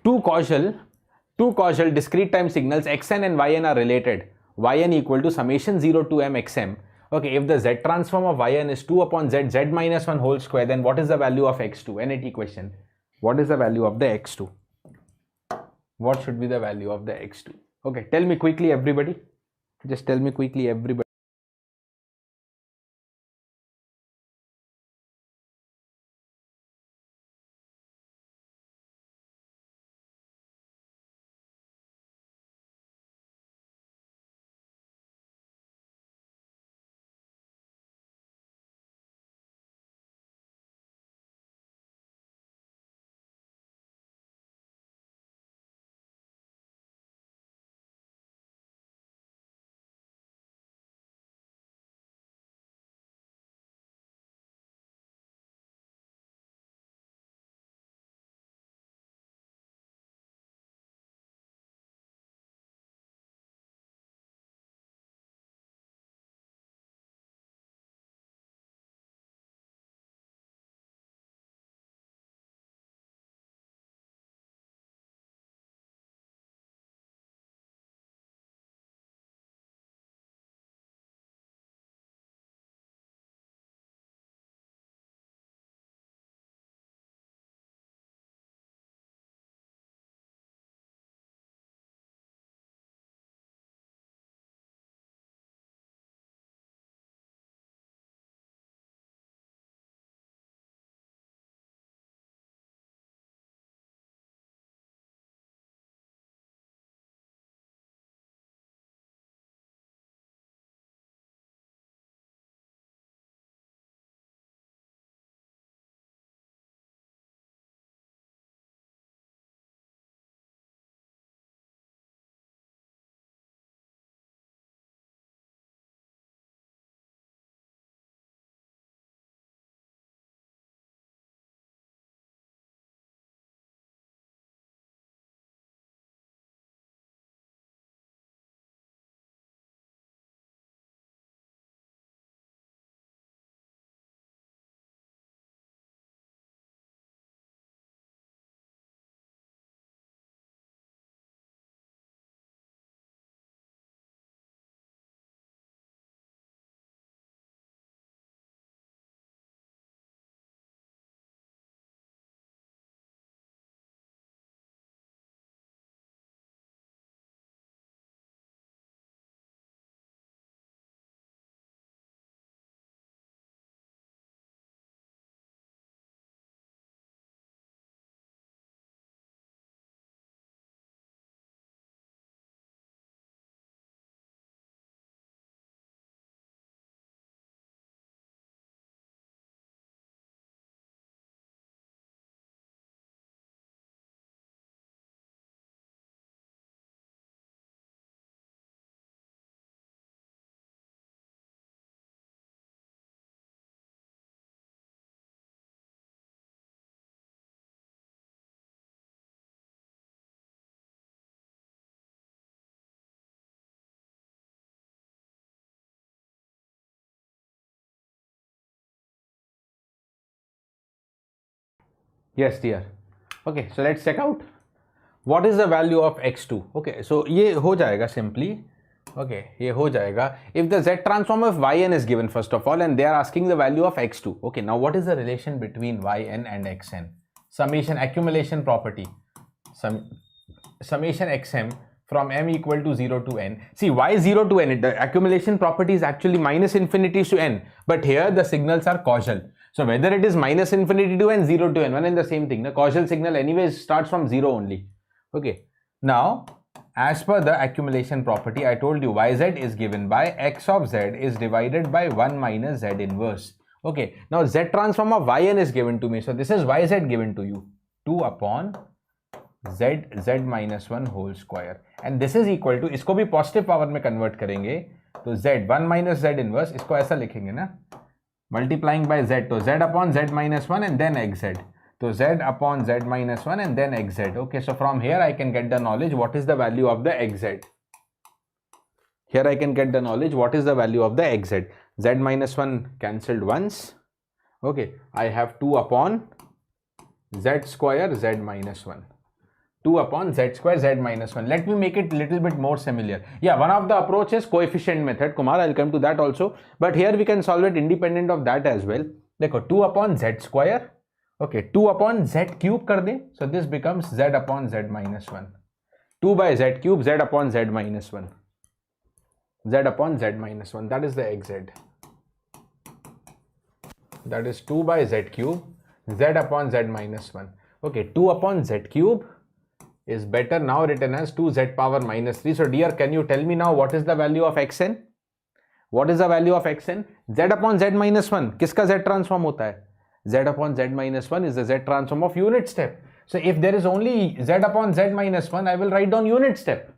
Two causal discrete time signals xn and yn are related. Yn equal to summation 0 to m xm. Okay, if the z transform of yn is 2 upon z, z minus 1 whole square, then what is the value of x2? NAT question. What is the value of the x2? What should be the value of the x2? Okay, tell me quickly, everybody. Just tell me quickly, everybody. Yes, dear. Okay, so let's check out. What is the value of x2? Okay, so ये हो जाएगा simply. Okay, ये हो जाएगा if the z transform of yn is given first of all, and they are asking the value of x2. Okay, now what is the relation between yn and xn? Summation accumulation property. Summation xm from m equal to 0 to n. See, why 0 to n? The accumulation property is actually minus infinity to n, but here the signals are causal. So whether it is minus infinity to n, 0 to n, one and the same thing. The causal signal anyways starts from 0 only. Okay, now as per the accumulation property, I told you yz is given by x of z is divided by 1 minus z inverse. Okay, now z transform of yn is given to me, so this is yz given to you, 2 upon z minus 1 whole square, and this is equal to, इसको भी positive power में convert करेंगे तो z 1 minus z inverse, इसको ऐसा लिखेंगे ना, multiplying by z, तो z upon z minus 1 and then xz, so z upon z minus 1 and then xz. Okay, so from here I can get the knowledge what is the value of the xz. Here I can get the knowledge what is the value of the xz. Z minus 1 cancelled once. Okay, I have 2 upon z square z minus 1. 2 upon z square z minus 1. Let me make it little bit more familiar. Yeah, one of the approach is coefficient method. Kumar, I'll come to that also. But here we can solve it independent of that as well. देखो 2 upon z square. Okay, 2 upon z cube कर दे. So this becomes z upon z minus 1. 2 by z cube, z upon z minus 1. Z upon z minus 1. That is the xz. That is 2 by z cube, z upon z minus 1. Okay, 2 upon z cube is better now written as 2z power minus 3. So dear, can you tell me now what is the value of xn? What is the value of xn? Z upon z minus 1. किसका z transform होता है? Z upon z minus 1 is the z transform of unit step. So if there is only z upon z minus 1, I will write down unit step.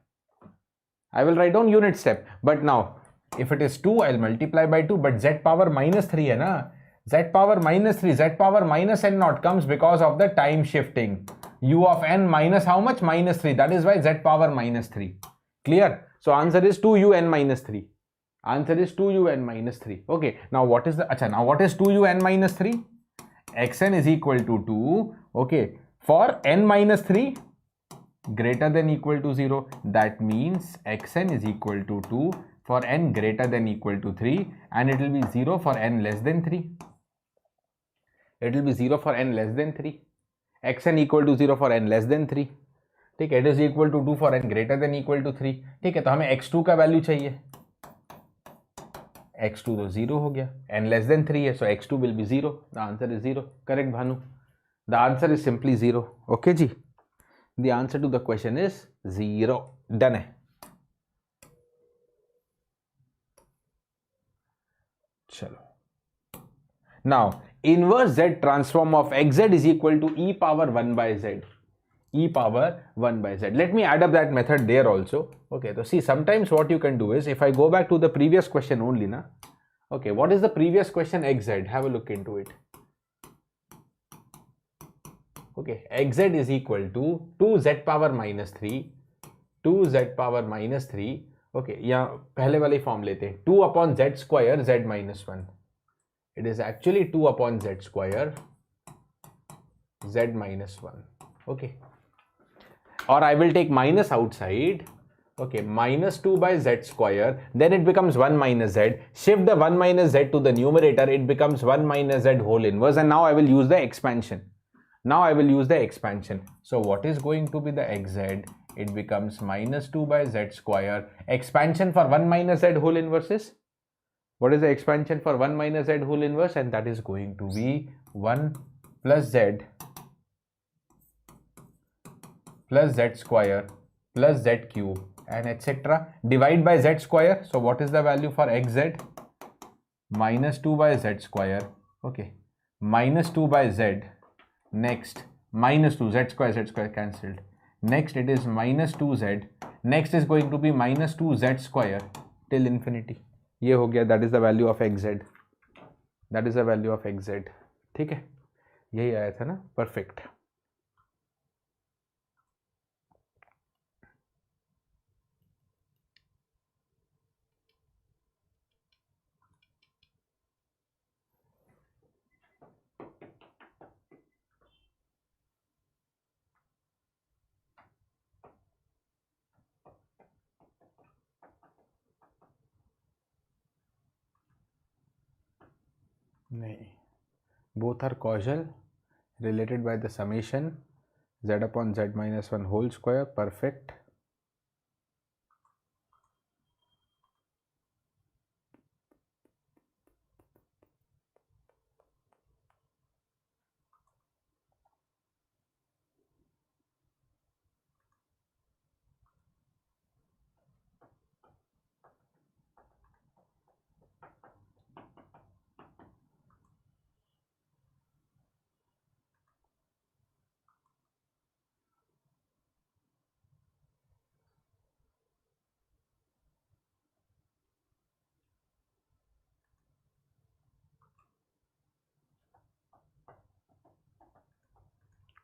I will write down unit step. But now, if it is 2, I will multiply by 2. But z power minus 3 है ना? Z power minus 3, z power minus n naught comes because of the time shifting. U of n minus how much? Minus 3. That is why z power minus 3. Clear? So answer is 2un minus 3. Answer is 2un minus 3. Okay. Now what is the, now what is 2un minus 3? Xn is equal to 2. Okay. For n minus 3 greater than equal to 0. That means xn is equal to 2 for n greater than equal to 3, and it will be 0 for n less than 3. It will be 0 for n less than 3. xn equal to 0 for n less than 3. ठीक है, it is equal to 2 for n greater than equal to 3. ठीक है, तो हमें x2 का value चाहिए. x2 तो 0 हो गया, n less than 3 है, so x2 will be 0. The answer is 0. Correct, Bhanu? The answer is simply 0. Okay ji. The answer to the question is 0. Done है. चलो. Now, inverse z transform of xz is equal to e power 1 by z. E power 1 by z. Let me add up that method there also. Okay, so see, sometimes what you can do is, if I go back to the previous question only, na. Okay, what is the previous question xz? Have a look into it. Okay, xz is equal to 2z power minus 3. 2z power minus 3. Okay, यहाँ पहले वाले form लेते हैं. 2 upon z square z minus 1. It is actually 2 upon z square z minus 1. Okay. Or I will take minus outside. Okay, minus 2 by z square. Then it becomes 1 minus z. Shift the 1 minus z to the numerator. It becomes 1 minus z whole inverse. And now I will use the expansion. Now I will use the expansion. So what is going to be the xz? It becomes minus 2 by z square. Expansion for 1 minus z whole inverse is? What is the expansion for 1 minus z whole inverse? And that is going to be 1 plus z square plus z cube and etc. Divide by z square. So what is the value for xz? Minus 2 by z square. Okay. Minus 2 by z. Next. Minus 2. Z square cancelled. Next it is minus 2z. Next is going to be minus 2z square till infinity. ये हो गया. That is the value of xz. That is the value of xz. ठीक है, यही आया था ना. Perfect. नहीं, both are causal, related by the summation z upon z minus 1 whole square. Perfect.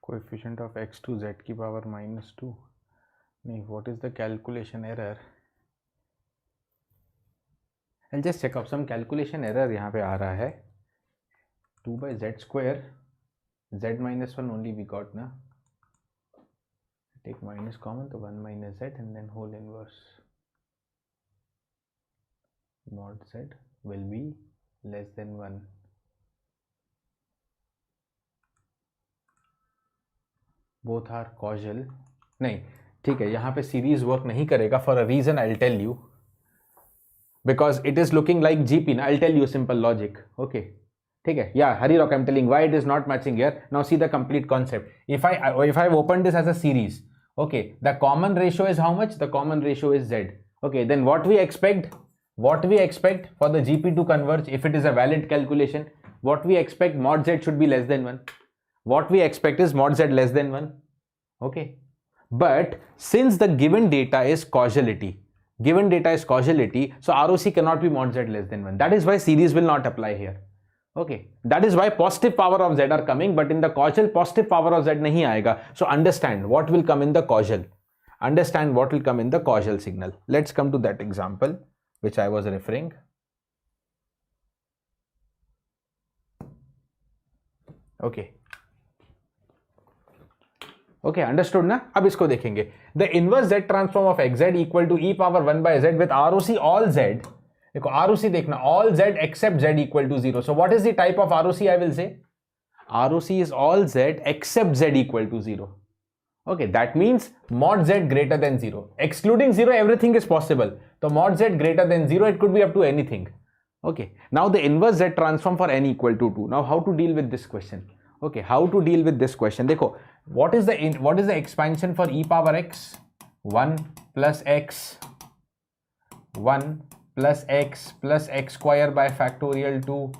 Coefficient of x to z की power minus 2. नहीं, what is the calculation error? I'll just check up some calculation error. यहाँ पे आ रहा है 2 by z square z minus 1 only we got, na? Take minus common, so 1 minus z and then whole inverse mod z will be less than 1. Both are causal. नहीं ठीक है, यहाँ पे series work नहीं करेगा for a reason I'll tell you, because it is looking like GP. I'll tell you simple logic. Okay, ठीक है. Yeah, Hari Rock, I'm telling why it is not matching here. Now see the complete concept. If I've opened this as a series, okay, the common ratio is how much? The common ratio is z. Okay, then what we expect for the GP to converge, if it is a valid calculation, what we expect, mod z should be less than 1. What we expect is mod z less than 1. Okay, but since the given data is causality, so ROC cannot be mod z less than 1. That is why series will not apply here. Okay, that is why positive power of z are coming, but in the causal positive power of z nahi aayega. So understand what will come in the causal. Understand what will come in the causal signal. Let's come to that example which I was referring. Okay. Okay, understood ना? अब इसको देखेंगे. The inverse z transform of xz equal to e power 1 by z with ROC all z. देखो ROC देखना, all z except z equal to 0. So what is the type of ROC I will say? ROC is all z except z equal to 0. Okay, that means mod z greater than 0. Excluding 0, everything is possible. So mod z greater than 0, it could be up to anything. Okay, now the inverse z transform for n equal to 2. Now how to deal with this question? Okay, how to deal with this question? देखो, what is the expansion for e power x? 1 plus x plus x square by factorial 2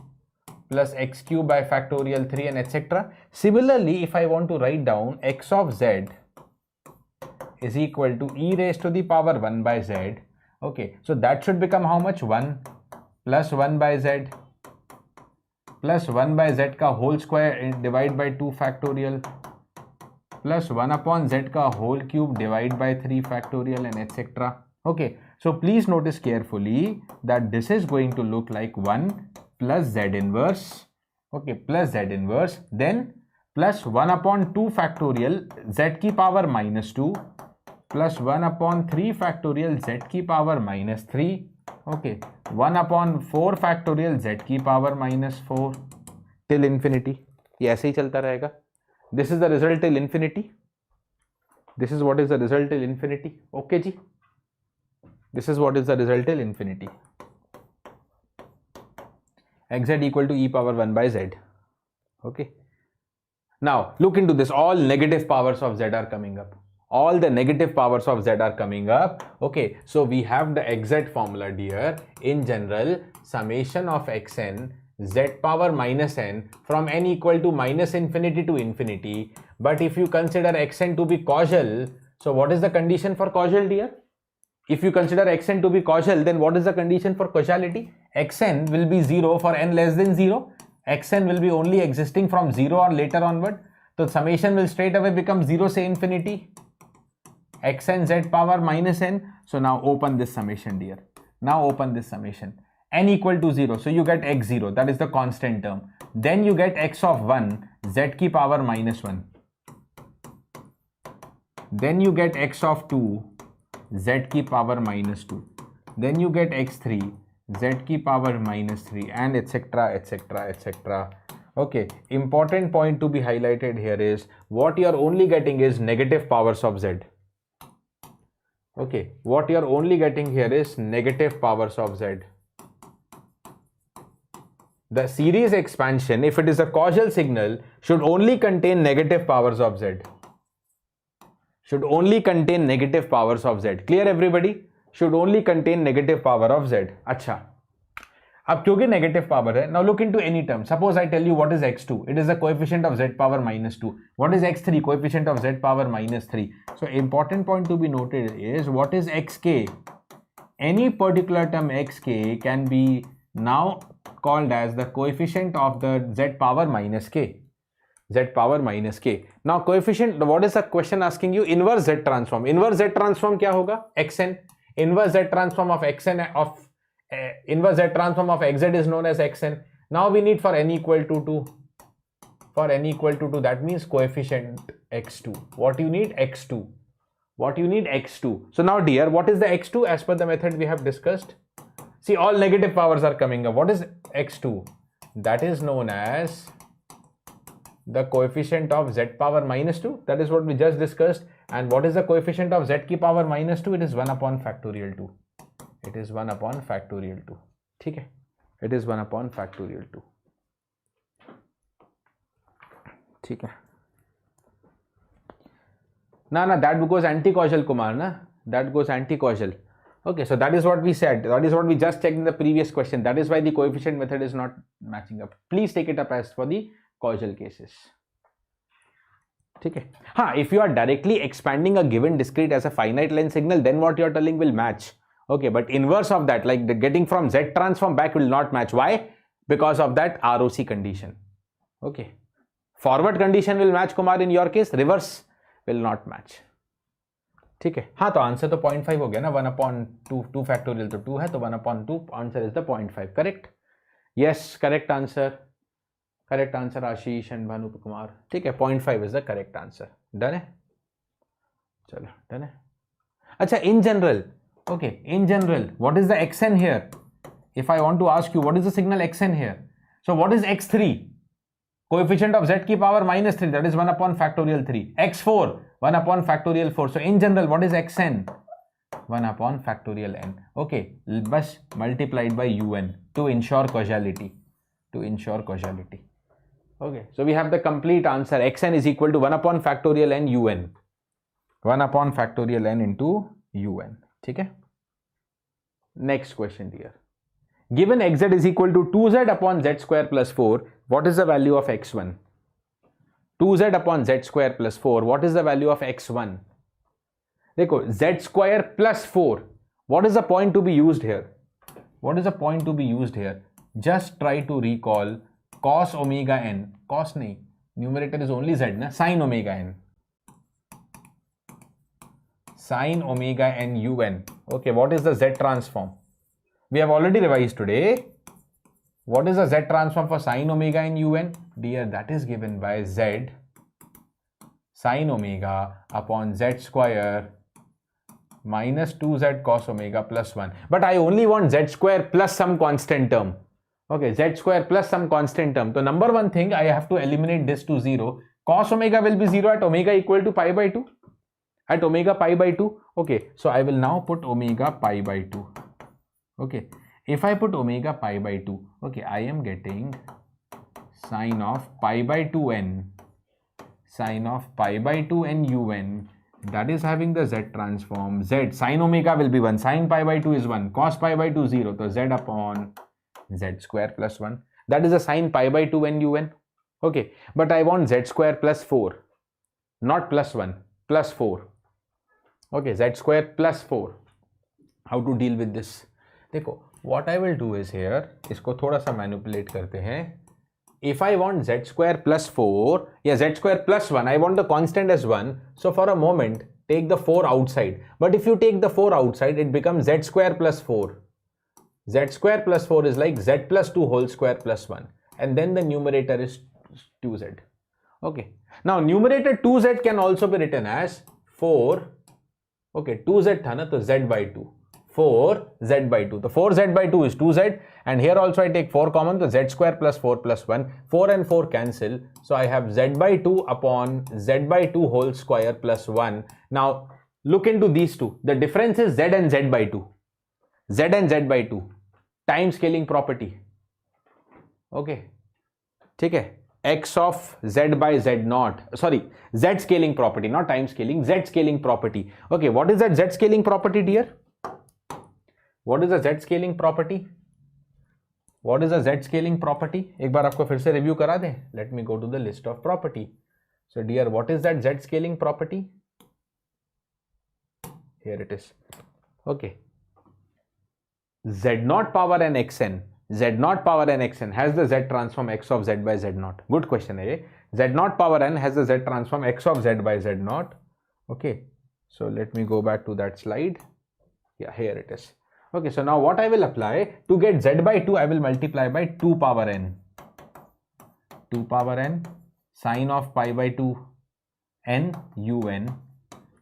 plus x cube by factorial 3 and etc. Similarly, if I want to write down x of z is equal to e raised to the power 1 by z. Okay, so that should become how much? 1 plus 1 by z plus 1 by z ka whole square divide by 2 factorial plus 1 upon z ka whole cube divide by 3 factorial and etc. Okay, so please notice carefully that this is going to look like 1 plus z inverse. Okay, plus z inverse, then plus 1 upon 2 factorial z ki power minus 2 plus 1 upon 3 factorial z ki power minus 3. Okay, 1 upon 4 factorial z की power minus 4 till infinity. ये ऐसे ही चलता रहेगा. This is the result till infinity. This is what is the result till infinity. Okay ji. This is what is the result till infinity. xz equal to e power 1 by z. Okay. Now look into this. All negative powers of z are coming up. All the negative powers of z are coming up. Okay, so we have the exact formula dear. In general, summation of xn z power minus n from n equal to minus infinity to infinity. But if you consider xn to be causal, so what is the condition for causal dear? If you consider xn to be causal, then what is the condition for causality? Xn will be 0 for n less than 0. Xn will be only existing from 0 or later onward. So summation will straight away become 0 say infinity. Xn z power minus n. So now open this summation dear. Now open this summation. N equal to 0. So you get x0. That is the constant term. Then you get x of 1 z ki power minus 1. Then you get x of 2 z ki power minus 2. Then you get x3 z ki power minus 3 and etc etc etc. Okay, important point to be highlighted here is what you are only getting is negative powers of z. Okay, what you are only getting here is negative powers of z. The series expansion, if it is a causal signal, should only contain negative powers of z. Should only contain negative powers of z. Clear everybody? Should only contain negative power of z. अच्छा. अब क्योंकि negative power है, now look into any term. Suppose I tell you what is x2. It is the coefficient of z power minus 2. What is x3? Coefficient of z power minus 3. So important point to be noted is what is xk? Any particular term xk can be now called as the coefficient of the z power minus k. Z power minus k. Now coefficient, what is the question asking you? Inverse z transform. Inverse z transform क्या होगा? xn. Inverse z transform of xn of inverse z transform of xz is known as xn. Now we need for n equal to 2. for n equal to 2, that means coefficient x2. What you need? X2. What you need? X2. So now dear, what is the x2 as per the method we have discussed? See, all negative powers are coming up. What is x2? That is known as the coefficient of z power minus 2. That is what we just discussed. And what is the coefficient of z ki power minus 2? It is 1 upon factorial 2. It is 1 upon factorial 2. Okay? It is 1 upon factorial 2. Okay? No, that goes anti-causal, Kumar, na? That goes anti-causal. Okay, so that is what we said. That is what we just checked in the previous question. That is why the coefficient method is not matching up. Please take it up as for the causal cases. Okay. If you are directly expanding a given discrete as a finite length signal, then what you are telling will match. Okay, but inverse of that, like the getting from Z transform back, will not match. Why? Because of that ROC condition. Okay. Forward condition will match, Kumar, in your case. Reverse will not match. ठीक है. हाँ, तो answer तो 0.5 हो गया ना. 1/2 2 factorial तो 2 है, तो 1/2 answer is the 0.5. Correct? Yes, correct answer. Correct answer Ashish and Bhanu Kumar. ठीक है, 0.5 is the correct answer. Done है? चलो, डन है. अच्छा, in general, okay, in general, what is the xn here? If I want to ask you, what is the signal xn here? So what is x3? Coefficient of z ki power minus 3, that is 1 upon factorial 3. x4, 1 upon factorial 4. So in general, what is xn? 1 upon factorial n. Okay, bus multiplied by un to ensure causality. To ensure causality. Okay, so we have the complete answer. Xn is equal to 1 upon factorial n un. 1 upon factorial n into un. ठीक है? Next question here. Given xz is equal to 2z upon z square plus 4, what is the value of x1? 2z upon z square plus 4, what is the value of x1? देखो, z square plus 4, what is the point to be used here? What is the point to be used here? Just try to recall cos omega n. Cos नहीं, numerator is only z ना, sin omega n. Sin omega n un. Okay, what is the z transform? We have already revised today. What is the z transform for sin omega n un? Dear, that is given by z sin omega upon z square minus 2z cos omega plus 1. But I only want z square plus some constant term. Okay, z square plus some constant term. So number one thing, I have to eliminate this to 0. Cos omega will be 0 at omega equal to pi by 2. At omega pi by 2. Okay, so I will now put omega pi by 2. Okay, if I put omega pi by 2, okay, I am getting sine of pi by 2n, sine of pi by 2n un, that is having the z transform. Z, sine omega will be 1, sine pi by 2 is 1, cos pi by 2 0, so z upon z square plus 1. That is a sine pi by 2n un. Okay, but I want z square plus 4, not plus 1, plus 4. Okay, z square plus 4. How to deal with this? देखो, what I will do is here, इसको थोड़ा सा manipulate करते हैं. If I want z square plus 4, yeah, z square plus 1, I want the constant as 1. So for a moment, take the 4 outside. But if you take the 4 outside, it becomes z square plus 4. Z square plus 4 is like z plus 2 whole square plus 1. And then the numerator is 2z. Okay. Now, numerator 2z can also be written as 4. Okay, 2z था ना, तो z by 2. 4z by 2. The 4z by 2 is 2z, and here also I take 4 common, so z square plus 4 plus 1. 4 and 4 cancel, so I have z by 2 upon z by 2 whole square plus 1. Now look into these two. The difference is z and z by 2. Z and z by 2. Time scaling property. Okay, ठीक है? X of z by z naught, sorry, z scaling property, not time scaling, z scaling property. Okay, what is that z scaling property, dear? What is the z scaling property? What is the z scaling property? एक बार आपको फिर से review करा दें. Let me go to the list of property. So dear, what is that z scaling property? Here it is. Okay. Z naught power n xn. Z naught power n xn has the z transform x of z by z naught. Good question, eh? Z naught power n has the z transform x of z by z naught. Okay, so let me go back to that slide. Yeah, here it is. Okay, so now what I will apply to get z by 2, I will multiply by 2 power n. 2 power n sine of pi by 2 n un.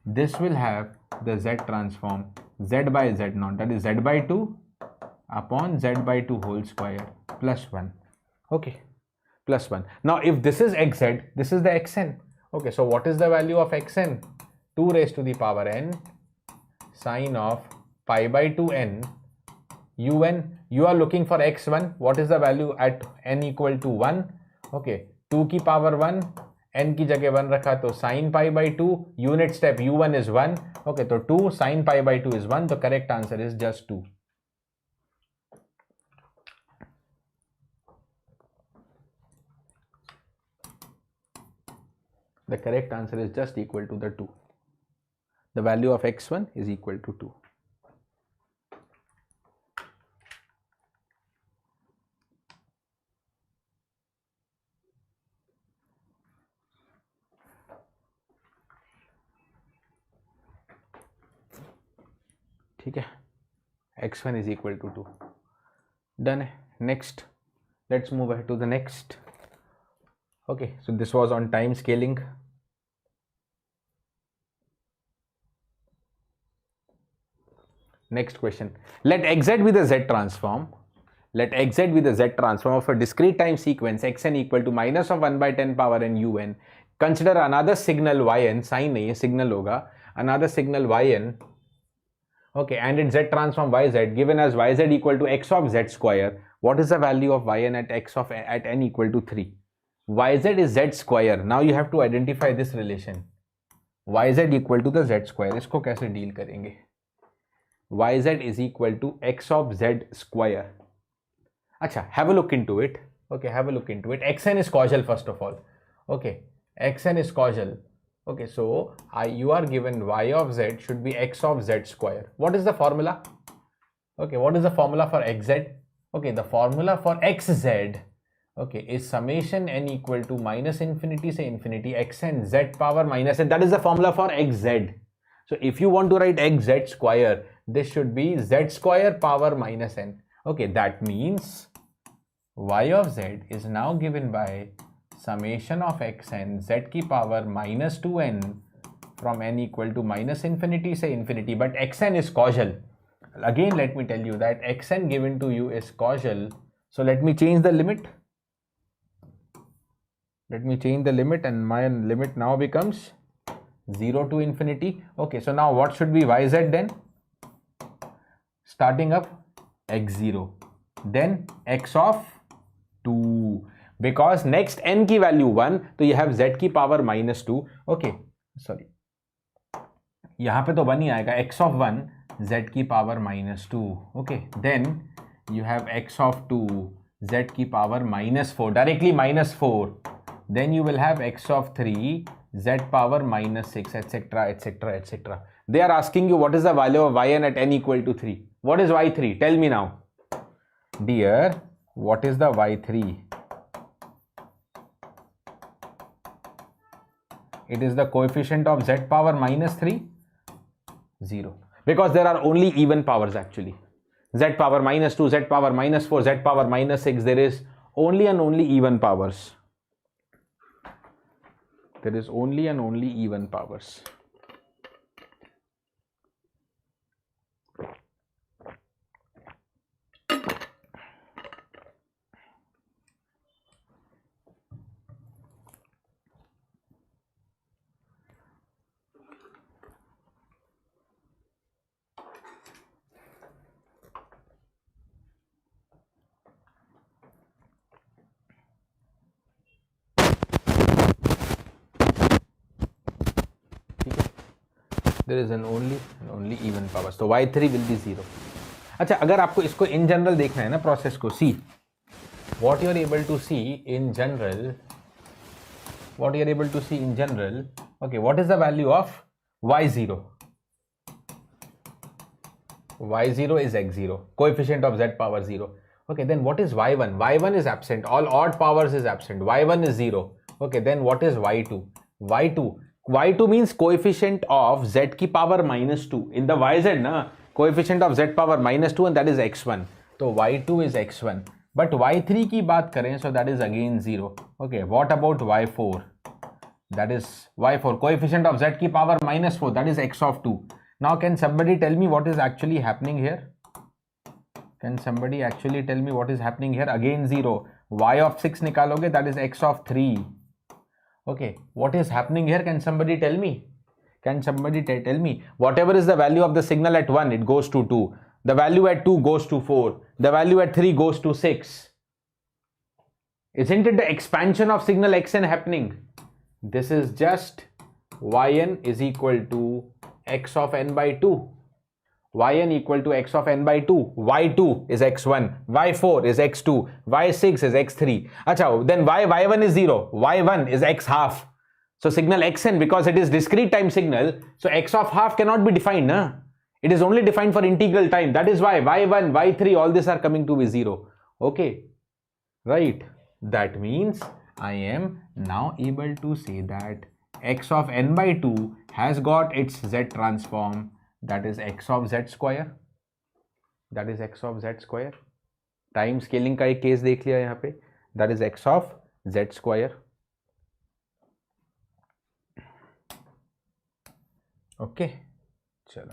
This will have the z transform z by z naught, that is z by 2 upon z by 2 whole square plus 1. Okay, plus 1. Now if this is xz, this is the xn. Okay, so what is the value of xn? 2 raised to the power n sine of pi by 2 n un. You are looking for x1. What is the value at n equal to 1? Okay, 2 की power 1, n की जगह 1 रखा तो sin pi by 2, unit step u1 is 1. Okay, तो 2 sin pi by 2 is 1. The correct answer is just 2. The correct answer is just equal to the 2. The value of x1 is equal to 2. ठीक है, x1 is equal to 2. Done. Next, let's move ahead to the next. Okay, so this was on time scaling. Next question. Let xz be the z transform. Let xz be the z transform of a discrete time sequence xn equal to minus of 1 by 10 power n un. Consider another signal yn, sin a signal hoga, another signal yn. Okay, and its z transform yz given as yz equal to x of z square. What is the value of yn at x of at n equal to 3? Yz is z square. Now you have to identify this relation. Yz equal to the z square. इसको कैसे deal करेंगे? Yz is equal to x of z square. अच्छा, have a look into it. Okay, have a look into it. Xn is causal first of all. Okay, xn is causal. Okay, so you are given y of z should be x of z square. What is the formula? Okay, what is the formula for xz? Okay, the formula for xz, okay, is summation n equal to minus infinity से infinity xn z power minus n. That is the formula for xz. So if you want to write xz square, this should be z square power minus n. Okay, that means y of z is now given by summation of xn z की power minus 2n from n equal to minus infinity say infinity, but xn is causal. Again, let me tell you that xn given to you is causal. So let me change the limit. Let me change the limit, and my limit now becomes 0 to infinity. Okay, so now what should be yz then? Starting up x0, then x of 2. Because next n की value 1, तो you have z की power minus 2. Okay, sorry, यहाँ पे तो 1 ही आएगा. x of 1 z की power minus 2. Okay, then you have x of 2 z की power minus 4, directly minus 4. Then you will have x of 3 z power minus 6, etc, etc, etc. They are asking you what is the value of yn at n equal to 3. What is y3? Tell me now. Dear, what is the y3? It is the coefficient of z power minus 3, 0. Because there are only even powers actually. Z power minus 2, z power minus 4, z power minus 6. There is only and only even powers. There is only and only even powers. There is an only even powers. So y3 will be 0. अच्छा, अगर आपको इसको in general देखना है ना process को, see what you are able to see in general. What you are able to see in general. Okay, what is the value of y0? Y0 is x0, coefficient of z power 0. Okay, then what is y1? Y1 is absent. All odd powers is absent. Y1 is 0. Okay, then what is y2? Y2 means coefficient of z की power minus 2. In the yz, na, coefficient of z power minus 2, and that is x1. So y2 is x1. But y3 की बात करें, so that is again 0. Okay, what about y4? That is y4, coefficient of z की power -4, that is x of 2. Now can somebody tell me what is actually happening here? Can somebody actually tell me what is happening here? Again 0. Y of 6 निकालोगे, that is x of 3. Okay, what is happening here? Can somebody tell me? Can somebody tell me? Whatever is the value of the signal at 1, it goes to 2. The value at 2 goes to 4. The value at 3 goes to 6. Isn't it the expansion of signal xn happening? This is just yn is equal to x of n by 2. Yn equal to x of n by 2. y2 is x1, y4 is x2, y6 is x3. Achha, then y1 is 0, y1 is x half. So signal xn, because it is discrete time signal, so x of half cannot be defined. Nah? It is only defined for integral time. That is why y1, y3, all these are coming to be 0. Okay, right. That means I am now able to say that x of n by 2 has got its z transform, that is x of z square. That is x of z square. Time scaling का एक case देख लिया यहाँ पे. That is x of z square. Okay, chalo.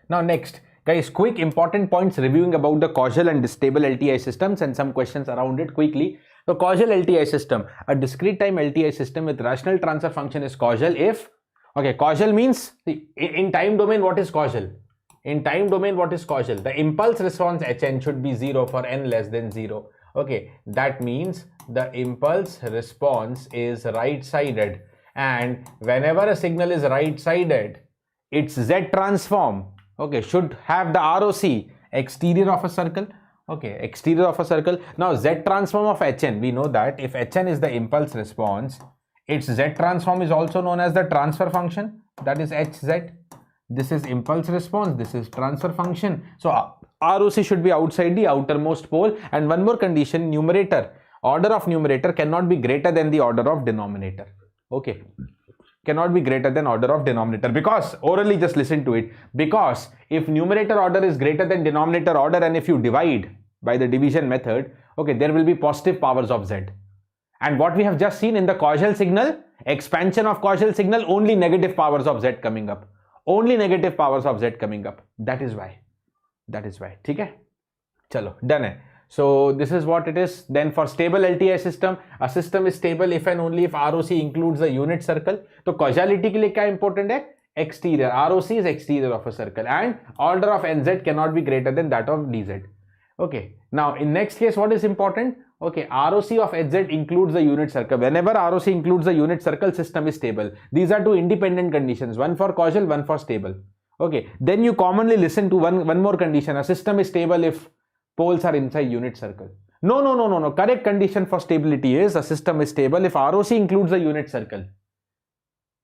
Now next, guys, quick important points reviewing about the causal and stable LTI systems and some questions around it quickly. The causal LTI system, a discrete time LTI system with rational transfer function is causal if, okay, causal means, in time domain what is causal? In time domain what is causal? The impulse response Hn should be 0 for n less than 0. Okay, that means the impulse response is right-sided, and whenever a signal is right-sided, its Z transform, okay, should have the ROC, exterior of a circle. Okay, exterior of a circle. Now Z transform of Hn, we know that if Hn is the impulse response, its Z transform is also known as the transfer function, that is Hz. This is impulse response, this is transfer function. So ROC should be outside the outermost pole. And one more condition, numerator, order of numerator cannot be greater than the order of denominator. Okay, cannot be greater than order of denominator, because orally just listen to it, because if numerator order is greater than denominator order, and if you divide by the division method, okay, there will be positive powers of Z. And what we have just seen in the causal signal, expansion of causal signal, only negative powers of Z coming up, only negative powers of Z coming up. That is why, ठीक है, चलो done है. So this is what it is. Then for stable LTI system, a system is stable if and only if ROC includes the unit circle. तो causality के लिए क्या important है? Exterior. ROC is exterior of a circle, and order of nz cannot be greater than that of dz. Okay. Now in next case, what is important? Okay, ROC of hz includes the unit circle. Whenever ROC includes the unit circle, system is stable. These are two independent conditions, one for causal, one for stable. Okay. Then you commonly listen to one more condition. A system is stable if poles are inside unit circle. No. Correct condition for stability is a system is stable if ROC includes the unit circle.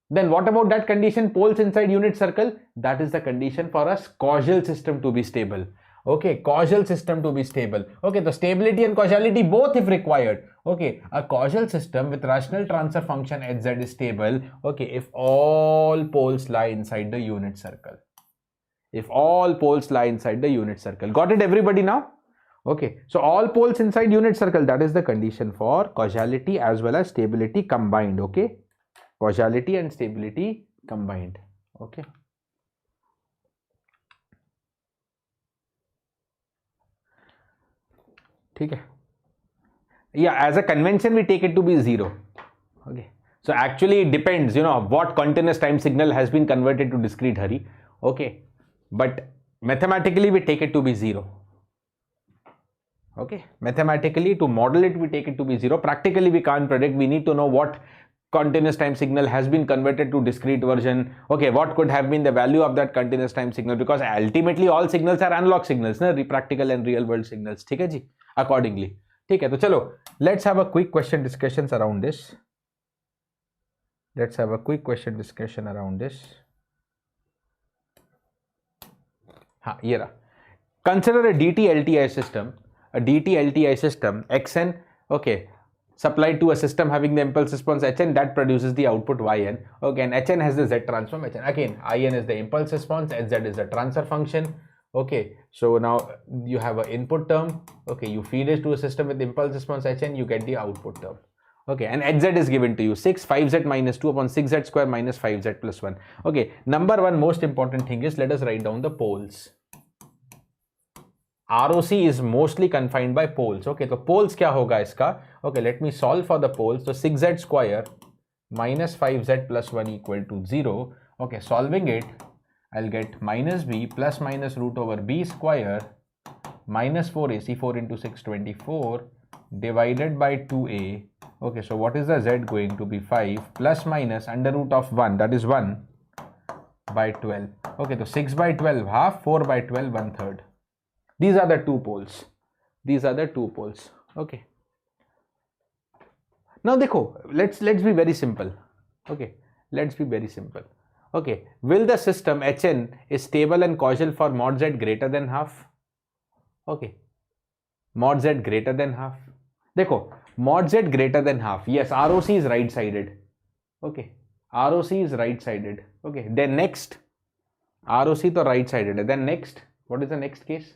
Then what about that condition, poles inside unit circle? That is the condition for a causal system to be stable. Okay, causal system to be stable. Okay, the stability and causality both if required. Okay, a causal system with rational transfer function hz is stable. Okay, if all poles lie inside the unit circle. If all poles lie inside the unit circle. Got it, everybody now? Okay, so all poles inside unit circle, that is the condition for causality as well as stability combined. Okay, causality and stability combined. Okay. Okay. Yeah, as a convention we take it to be 0. Okay, so actually it depends, you know, what continuous time signal has been converted to discrete hurry. Okay, but mathematically we take it to be 0. Okay, mathematically to model it we take it to be 0. Practically we can't predict. We need to know what continuous time signal has been converted to discrete version. Okay, what could have been the value of that continuous time signal, because ultimately all signals are analog signals, na, practical and real world signals. ठीक है जी, accordingly. ठीक है, तो चलो let's have a quick question discussions around this. Let's have a quick question discussion around this. हाँ, ये रहा. Consider a DT LTI system. A DT LTI system xn, okay, supplied to a system having the impulse response hn that produces the output yn. Okay, and hn has the z transform. Hn again, in is the impulse response, hz is the transfer function. Okay, so now you have an input term. Okay, you feed it to a system with impulse response Hn, you get the output term. Okay, and hz is given to you 6 5z minus 2 upon 6z square minus 5z plus 1. Okay, number one most important thing is let us write down the poles. ROC is mostly confined by poles. Okay, so poles क्या होगा इसका? Okay, let me solve for the poles. So 6z square minus 5z plus 1 equal to 0. Okay, solving it, I'll get minus b plus minus root over b square minus 4ac, 4 into 6 24 divided by 2a. Okay, so what is the z going to be? 5 plus minus under root of 1, that is 1 by 12. Okay, so 6 by 12 half, 4 by 12 1/3. These are the two poles. These are the two poles. Okay. Now देखो, let's be very simple. Okay, let's be very simple. Okay, will the system Hn is stable and causal for mod z greater than half? Okay, mod z greater than half. देखो, mod z greater than half. Yes, ROC is right sided. Okay, ROC is right sided. Okay, then next, ROC तो right sided. Then next, what is the next case?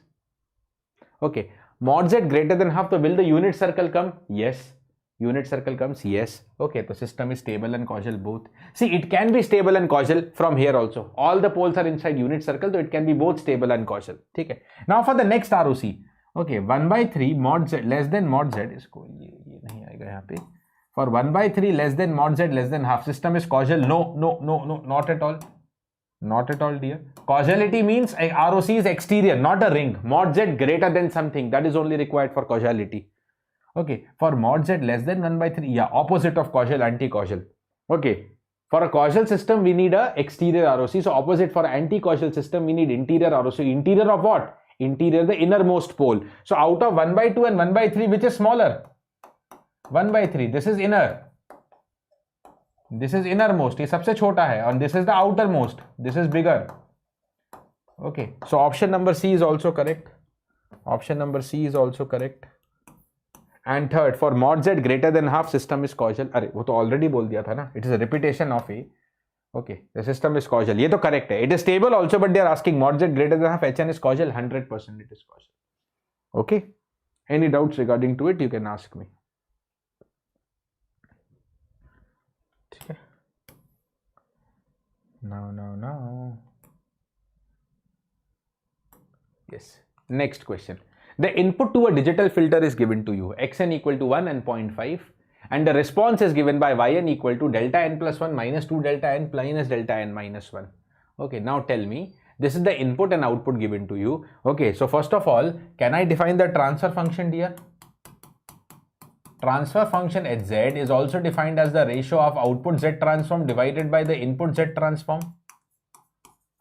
Okay, mod z greater than half, so will the unit circle come? Yes. Unit circle comes? Yes. Okay, the system is stable and causal both. See, it can be stable and causal from here also. All the poles are inside unit circle, so it can be both stable and causal. Okay. Now for the next ROC. Okay, 1 by 3 mod z less than mod z is ये नहीं आएगा यहाँ पे. For 1 by 3 less than mod z less than half, system is causal. No, not at all. Not at all, dear. Causality means ROC is exterior, not a ring. Mod z greater than something, that is only required for causality. Okay, for mod z less than 1 by 3, yeah, opposite of causal, anti-causal. Okay, for a causal system, we need a exterior ROC. So opposite for anti-causal system, we need interior ROC. Interior of what? Interior, the innermost pole. So out of 1 by 2 and 1 by 3, which is smaller? 1 by 3, this is inner. This is innermost, ये सबसे छोटा है, and this is the outermost, this is bigger. Okay, so option number C is also correct. Option number C is also correct. And third, for mod z greater than half, system is causal. अरे वो तो already बोल दिया था ना. It is a repetition of A. Okay, the system is causal. ये तो correct है. It is stable also, but they are asking mod z greater than half. Hn is causal. 100% it is causal. Okay. Any doubts regarding to it? You can ask me. Okay. Now. Yes. Next question. The input to a digital filter is given to you, xn equal to 1 and 0.5, and the response is given by yn equal to delta n plus 1 minus 2 delta n minus delta n minus 1. Okay, now tell me, this is the input and output given to you. Okay, so first of all, can I define the transfer function, dear? Transfer function hz is also defined as the ratio of output z transform divided by the input z transform.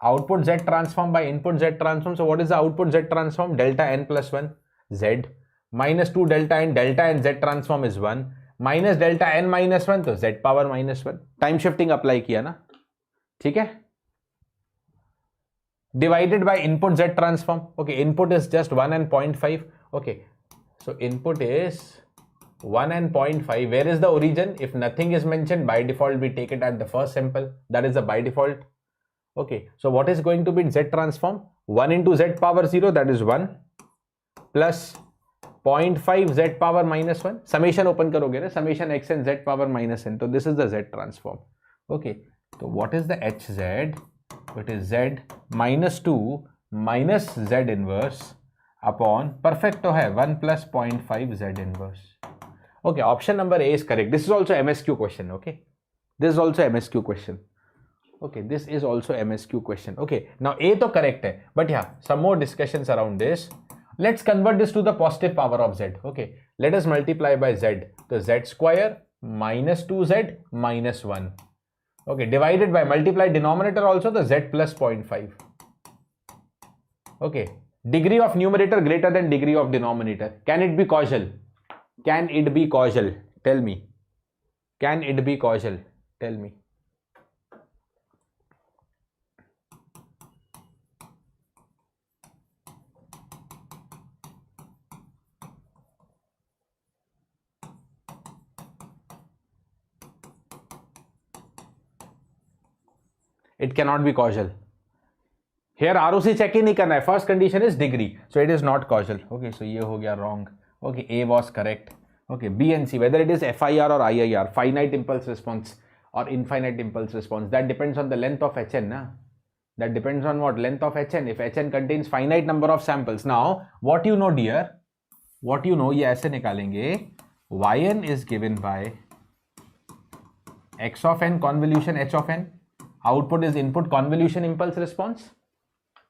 Output z transform by input z transform. So what is the output z transform? Delta n plus 1 z minus 2 delta n z transform is 1 minus delta n minus 1, तो z power minus 1. Time shifting apply किया ना, ठीक है. Divided by input z transform. Okay, input is just 1 and 0.5. Okay, so input is 1 and 0.5. Where is the origin? If nothing is mentioned, by default we take it at the first sample. That is the by default. Okay, so what is going to be z transform? 1 into z power 0, that is 1, plus 0.5 z power minus 1. Summation open karoge na, summation x and z power minus n. So this is the z transform. Okay, so what is the hz? It is z minus 2 minus z inverse upon, perfect to hai, 1 plus 0.5 z inverse. Okay, option number A is correct. This is also MSQ question. Okay, this is also MSQ question. Okay, this is also MSQ question. Okay, now A to correct hai, but yeah, some more discussions around this. Let's convert this to the positive power of z. Okay, let us multiply by z. So z square minus 2z minus 1. Okay, divided by, multiply denominator also, the z plus 0.5. Okay, degree of numerator greater than degree of denominator. Can it be causal? Can it be causal? Tell me. Can it be causal? Tell me. It cannot be causal. Here ROC check ही नहीं करना है. First condition is degree, so it is not causal. Okay, so ये हो गया wrong. Okay, A was correct. Okay, B and C, whether it is FIR or IIR, finite impulse response or infinite impulse response, that depends on the length of Hn, na? That depends on what? Length of Hn. If Hn contains finite number of samples. Now, what you know, dear, what you know, ये ऐसे निकालेंगे. Yn is given by x of n convolution h of n. Output is input convolution impulse response.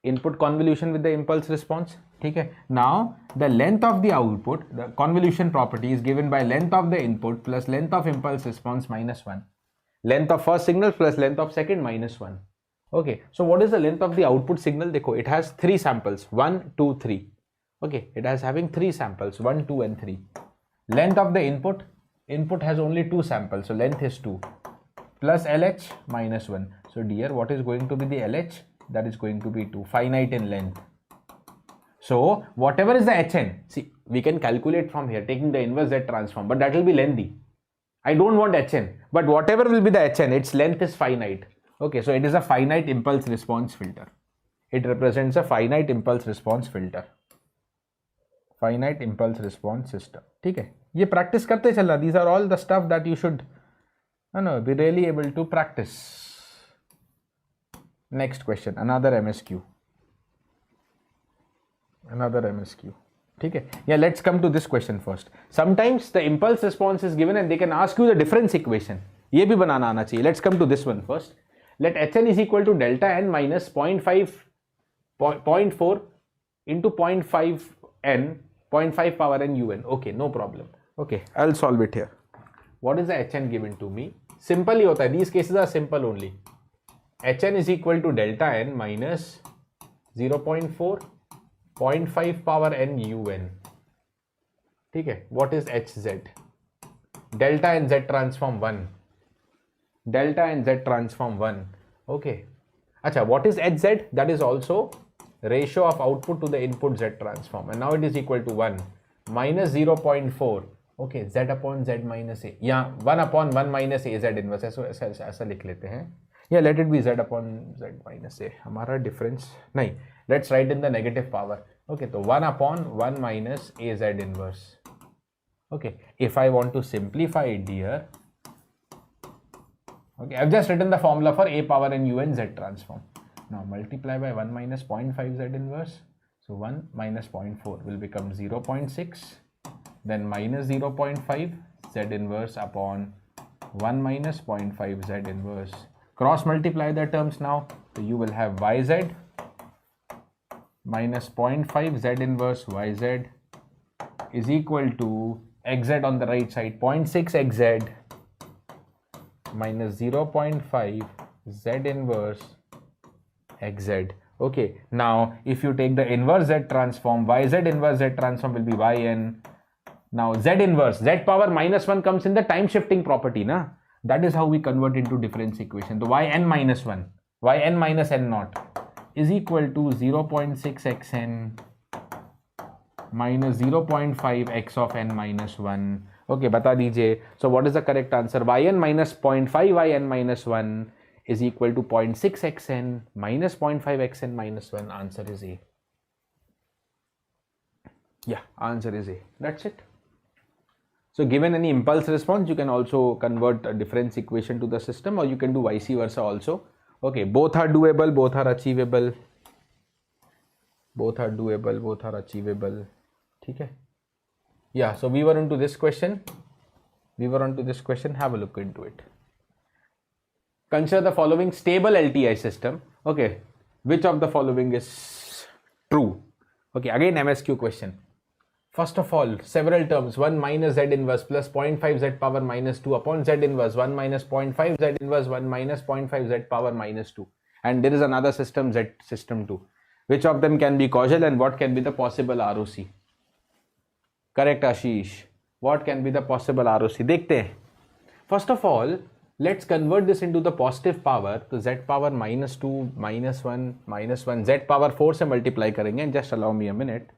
Input convolution with the impulse response. Okay. Now the length of the output, the convolution property, is given by length of the input plus length of impulse response minus 1. Length of first signal plus length of second minus 1. Okay. So what is the length of the output signal? Dekho, it has 3 samples, 1, 2, 3. Okay. It has having 3 samples, 1, 2 and 3. Length of the input has only 2 samples, so length is 2 plus LH minus 1. So dear, what is going to be the LH? That is going to be 2, finite in length. So whatever is the Hn, see, we can calculate from here taking the inverse Z transform, but that will be lengthy. I don't want Hn, but whatever will be the Hn, its length is finite. Okay, so it is a finite impulse response filter. It represents a finite impulse response filter. Finite impulse response system. ठीक है, ये practice करते चलना. These are all the stuff that you should be really able to practice. Next question, another MSQ. Another MSQ. Okay. Yeah, let's come to this question first. Sometimes the impulse response is given and they can ask you the difference equation. ये भी बनाना आना चाहिए. Let's come to this one first. Let Hn is equal to delta n minus 0.4 into 0.5 n, 0.5 power n un. Okay, no problem. Okay, I'll solve it here. What is the Hn given to me? Simple ही होता है. These cases are simple only. Hn is equal to delta n minus 0.4, 0.5 power n un. ठीक है. What is Hz? Delta n Z transform 1. Delta n Z transform 1. Okay. Acha, what is Hz? That is also ratio of output to the input Z transform. And now it is equal to 1 minus 0.4. Okay, Z upon Z minus A. यहाँ 1 upon 1 minus A Z inverse. ऐसा लिख लेते हैं. Yeah, let it be Z upon Z minus A. हमारा difference नहीं. Let's write in the negative power. Okay, so 1 upon 1 minus A Z inverse. Okay, if I want to simplify it here, okay, I've just written the formula for A power n un Z transform. Now multiply by 1 minus 0.5 Z inverse. So 1 minus 0.4 will become 0.6. Then minus 0.5 Z inverse upon 1 minus 0.5 Z inverse. Cross multiply the terms now. So you will have YZ minus 0.5 Z inverse YZ is equal to XZ on the right side, 0.6 XZ minus 0.5 Z inverse XZ. Okay, now if you take the inverse Z transform, YZ inverse Z transform will be YN. Now Z inverse, Z power minus 1 comes in the time shifting property, na? That is how we convert into difference equation. The Yn minus 1, Yn minus n naught is equal to 0.6 xn minus 0.5 x of n minus 1. Okay, bata dijiye. So what is the correct answer? Yn minus 0.5 Yn minus 1 is equal to 0.6 xn minus 0.5 xn minus 1. Answer is A. Yeah, answer is A. That's it. So given any impulse response, you can also convert a difference equation to the system, or you can do vice versa also. Okay, both are doable, both are achievable. Both are doable, both are achievable. Okay. Yeah, so we were into this question. Have a look into it. Consider the following stable LTI system. Okay, which of the following is true? Okay, again MSQ question. First of all, several terms, 1 minus Z inverse plus 0.5 Z power minus 2 upon Z inverse, 1 minus 0.5 Z inverse, 1 minus 0.5 Z power minus 2. And there is another system, Z system 2. Which of them can be causal and what can be the possible ROC? Correct, Ashish. What can be the possible ROC? Dekhte hain. First of all, let's convert this into the positive power. So Z power minus 2, minus 1, minus 1. Z power 4 se multiply karenge. Just allow me a minute.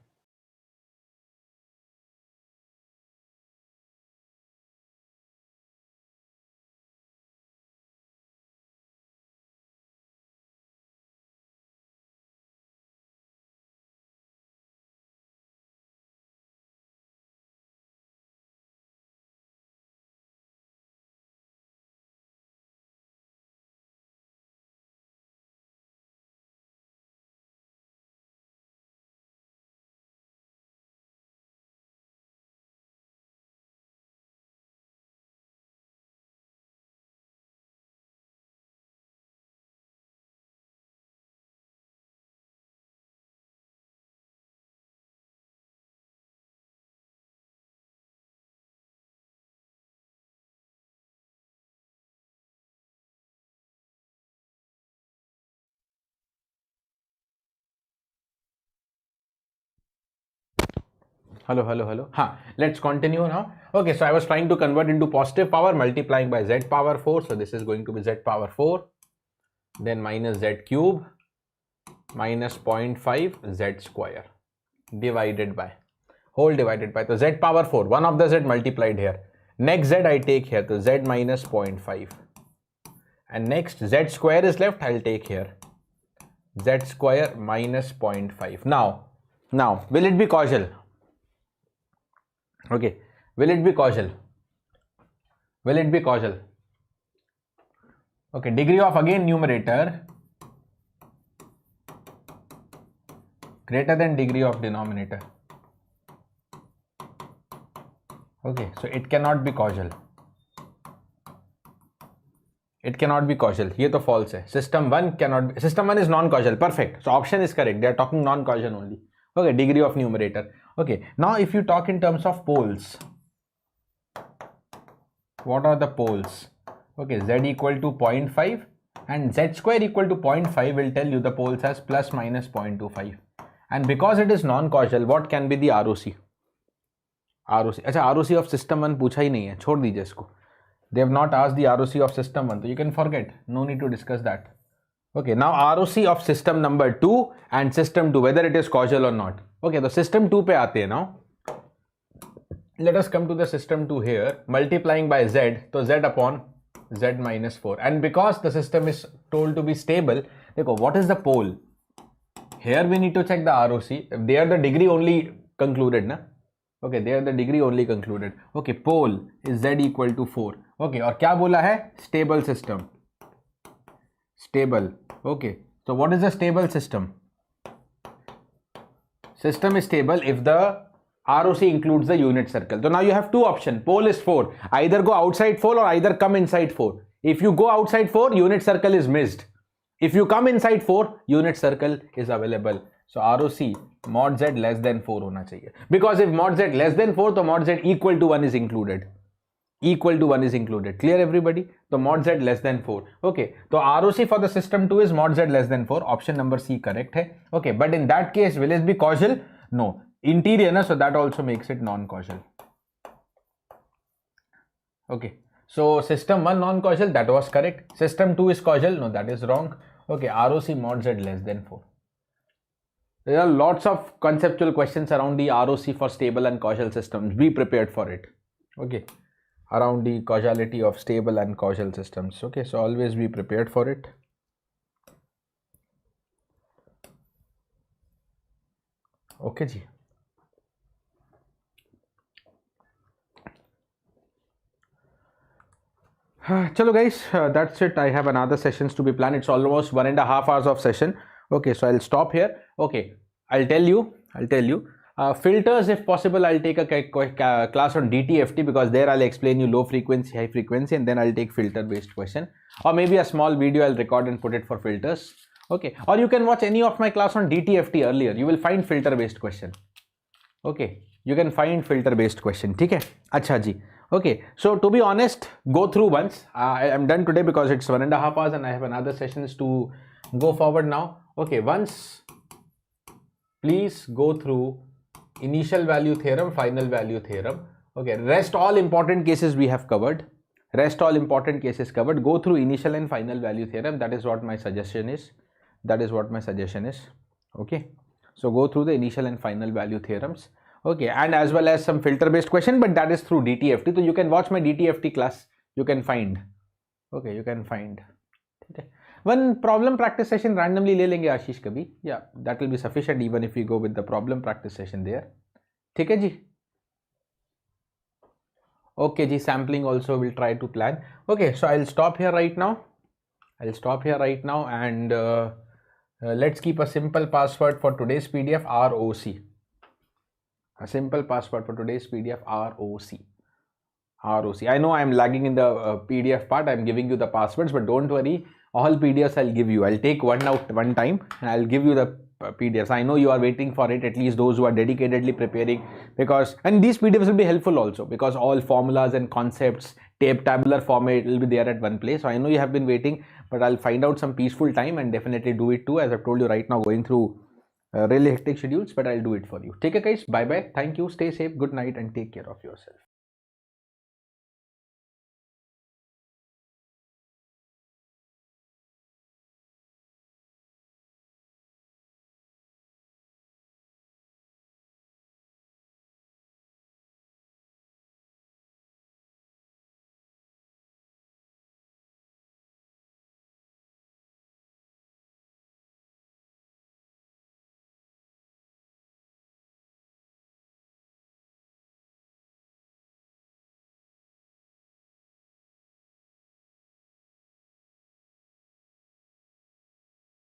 Hello. Let's continue now. Okay, so I was trying to convert into positive power, multiplying by z power 4. So this is going to be z power 4, then minus z cube minus 0.5 z square divided by whole divided by. So z power 4, one of the z multiplied here. Next z I take here, so z minus 0.5. And next z square is left, I'll take here z square minus 0.5. Now, will it be causal? Okay, will it be causal? Will it be causal? Okay, degree of again numerator greater than degree of denominator. Okay, so it cannot be causal. It cannot be causal. ये तो false है. System 1 cannot be. System 1 is non-causal. Perfect. So option is correct. They are talking non-causal only. Okay, degree of numerator. Okay, now if you talk in terms of poles, what are the poles? Okay, z equal to 0.5 and z square equal to 0.5 will tell you the poles as plus minus 0.25. And because it is non-causal, what can be the ROC? अच्छा, ROC of system 1 पूछा ही नहीं है, छोड़ दीजिए इसको. They have not asked the ROC of system 1, so you can forget. No need to discuss that. Okay, now ROC of system number 2 and system 2, whether it is causal or not. Okay, so system 2 पे आते हैं now. Let us come to the system 2 here. Multiplying by z, so z upon z minus 4. And because the system is told to be stable, देखो, what is the pole? Here we need to check the ROC. If they are the degree only concluded, na? Okay, they are the degree only concluded. Okay, pole is z equal to 4. Okay, और क्या बोला है? Stable system. Stable. Okay, so what is a stable system? System is stable if the ROC includes the unit circle. So now you have two options. Pole is 4. Either go outside 4 or either come inside 4. If you go outside 4, unit circle is missed. If you come inside 4, unit circle is available. So ROC mod z less than 4 होना चाहिए. Because if mod z less than 4, तो mod z equal to 1 is included. Equal to 1 is included. Clear everybody? So mod z less than 4. Okay. So ROC for the system 2 is mod z less than 4. Option number C correct है. Okay. But in that case, will it be causal? No. Interior, na, so that also makes it non-causal. Okay. So system 1 non-causal, that was correct. System 2 is causal. No, that is wrong. Okay. ROC mod z less than 4. There are lots of conceptual questions around the ROC for stable and causal systems. Be prepared for it. Okay. Around the causality of stable and causal systems. Okay. So always be prepared for it. Okay, ji. Chalo guys, that's it. I have another sessions to be planned. It's almost 1.5 hours of session. Okay, so I'll stop here. Okay, I'll tell you. Filters, if possible, I'll take a class on DTFT, because there I'll explain you low frequency, high frequency, and then I'll take filter based question, or maybe a small video I'll record and put it for filters. Okay, or you can watch any of my class on DTFT earlier. You will find filter based question. Okay, you can find filter based question. Okay, acha ji. Okay, so to be honest, go through once. I am done today because it's 1.5 hours and I have another sessions to go forward now. Okay, once please go through initial value theorem, final value theorem. Okay, rest all important cases we have covered. Rest all important cases covered. Go through initial and final value theorem. That is what my suggestion is. Okay, so go through the initial and final value theorems. Okay, and as well as some filter based question, but that is through DTFT. So you can watch my DTFT class. You can find. Okay, you can find. Okay. One problem practice session randomly ले लेंगे आशीष कभी. Yeah, that will be sufficient even if we go with the problem practice session there. ठीक है जी. Okay ji, sampling also will try to plan. Okay, so I'll stop here right now. And let's keep a simple password for today's PDF, ROC. A simple password for today's PDF, ROC. I know I'm lagging in the PDF part. I'm giving you the passwords, but don't worry. All PDFs I'll give you. I'll take one out one time and I'll give you the PDFs. I know you are waiting for it, at least those who are dedicatedly preparing, and these PDFs will be helpful also because all formulas and concepts, tabular format will be there at one place. So I know you have been waiting, but I'll find out some peaceful time and definitely do it too. As I've told you right now, going through really hectic schedules, but I'll do it for you. Take care guys, bye bye, thank you, stay safe, good night, and take care of yourself.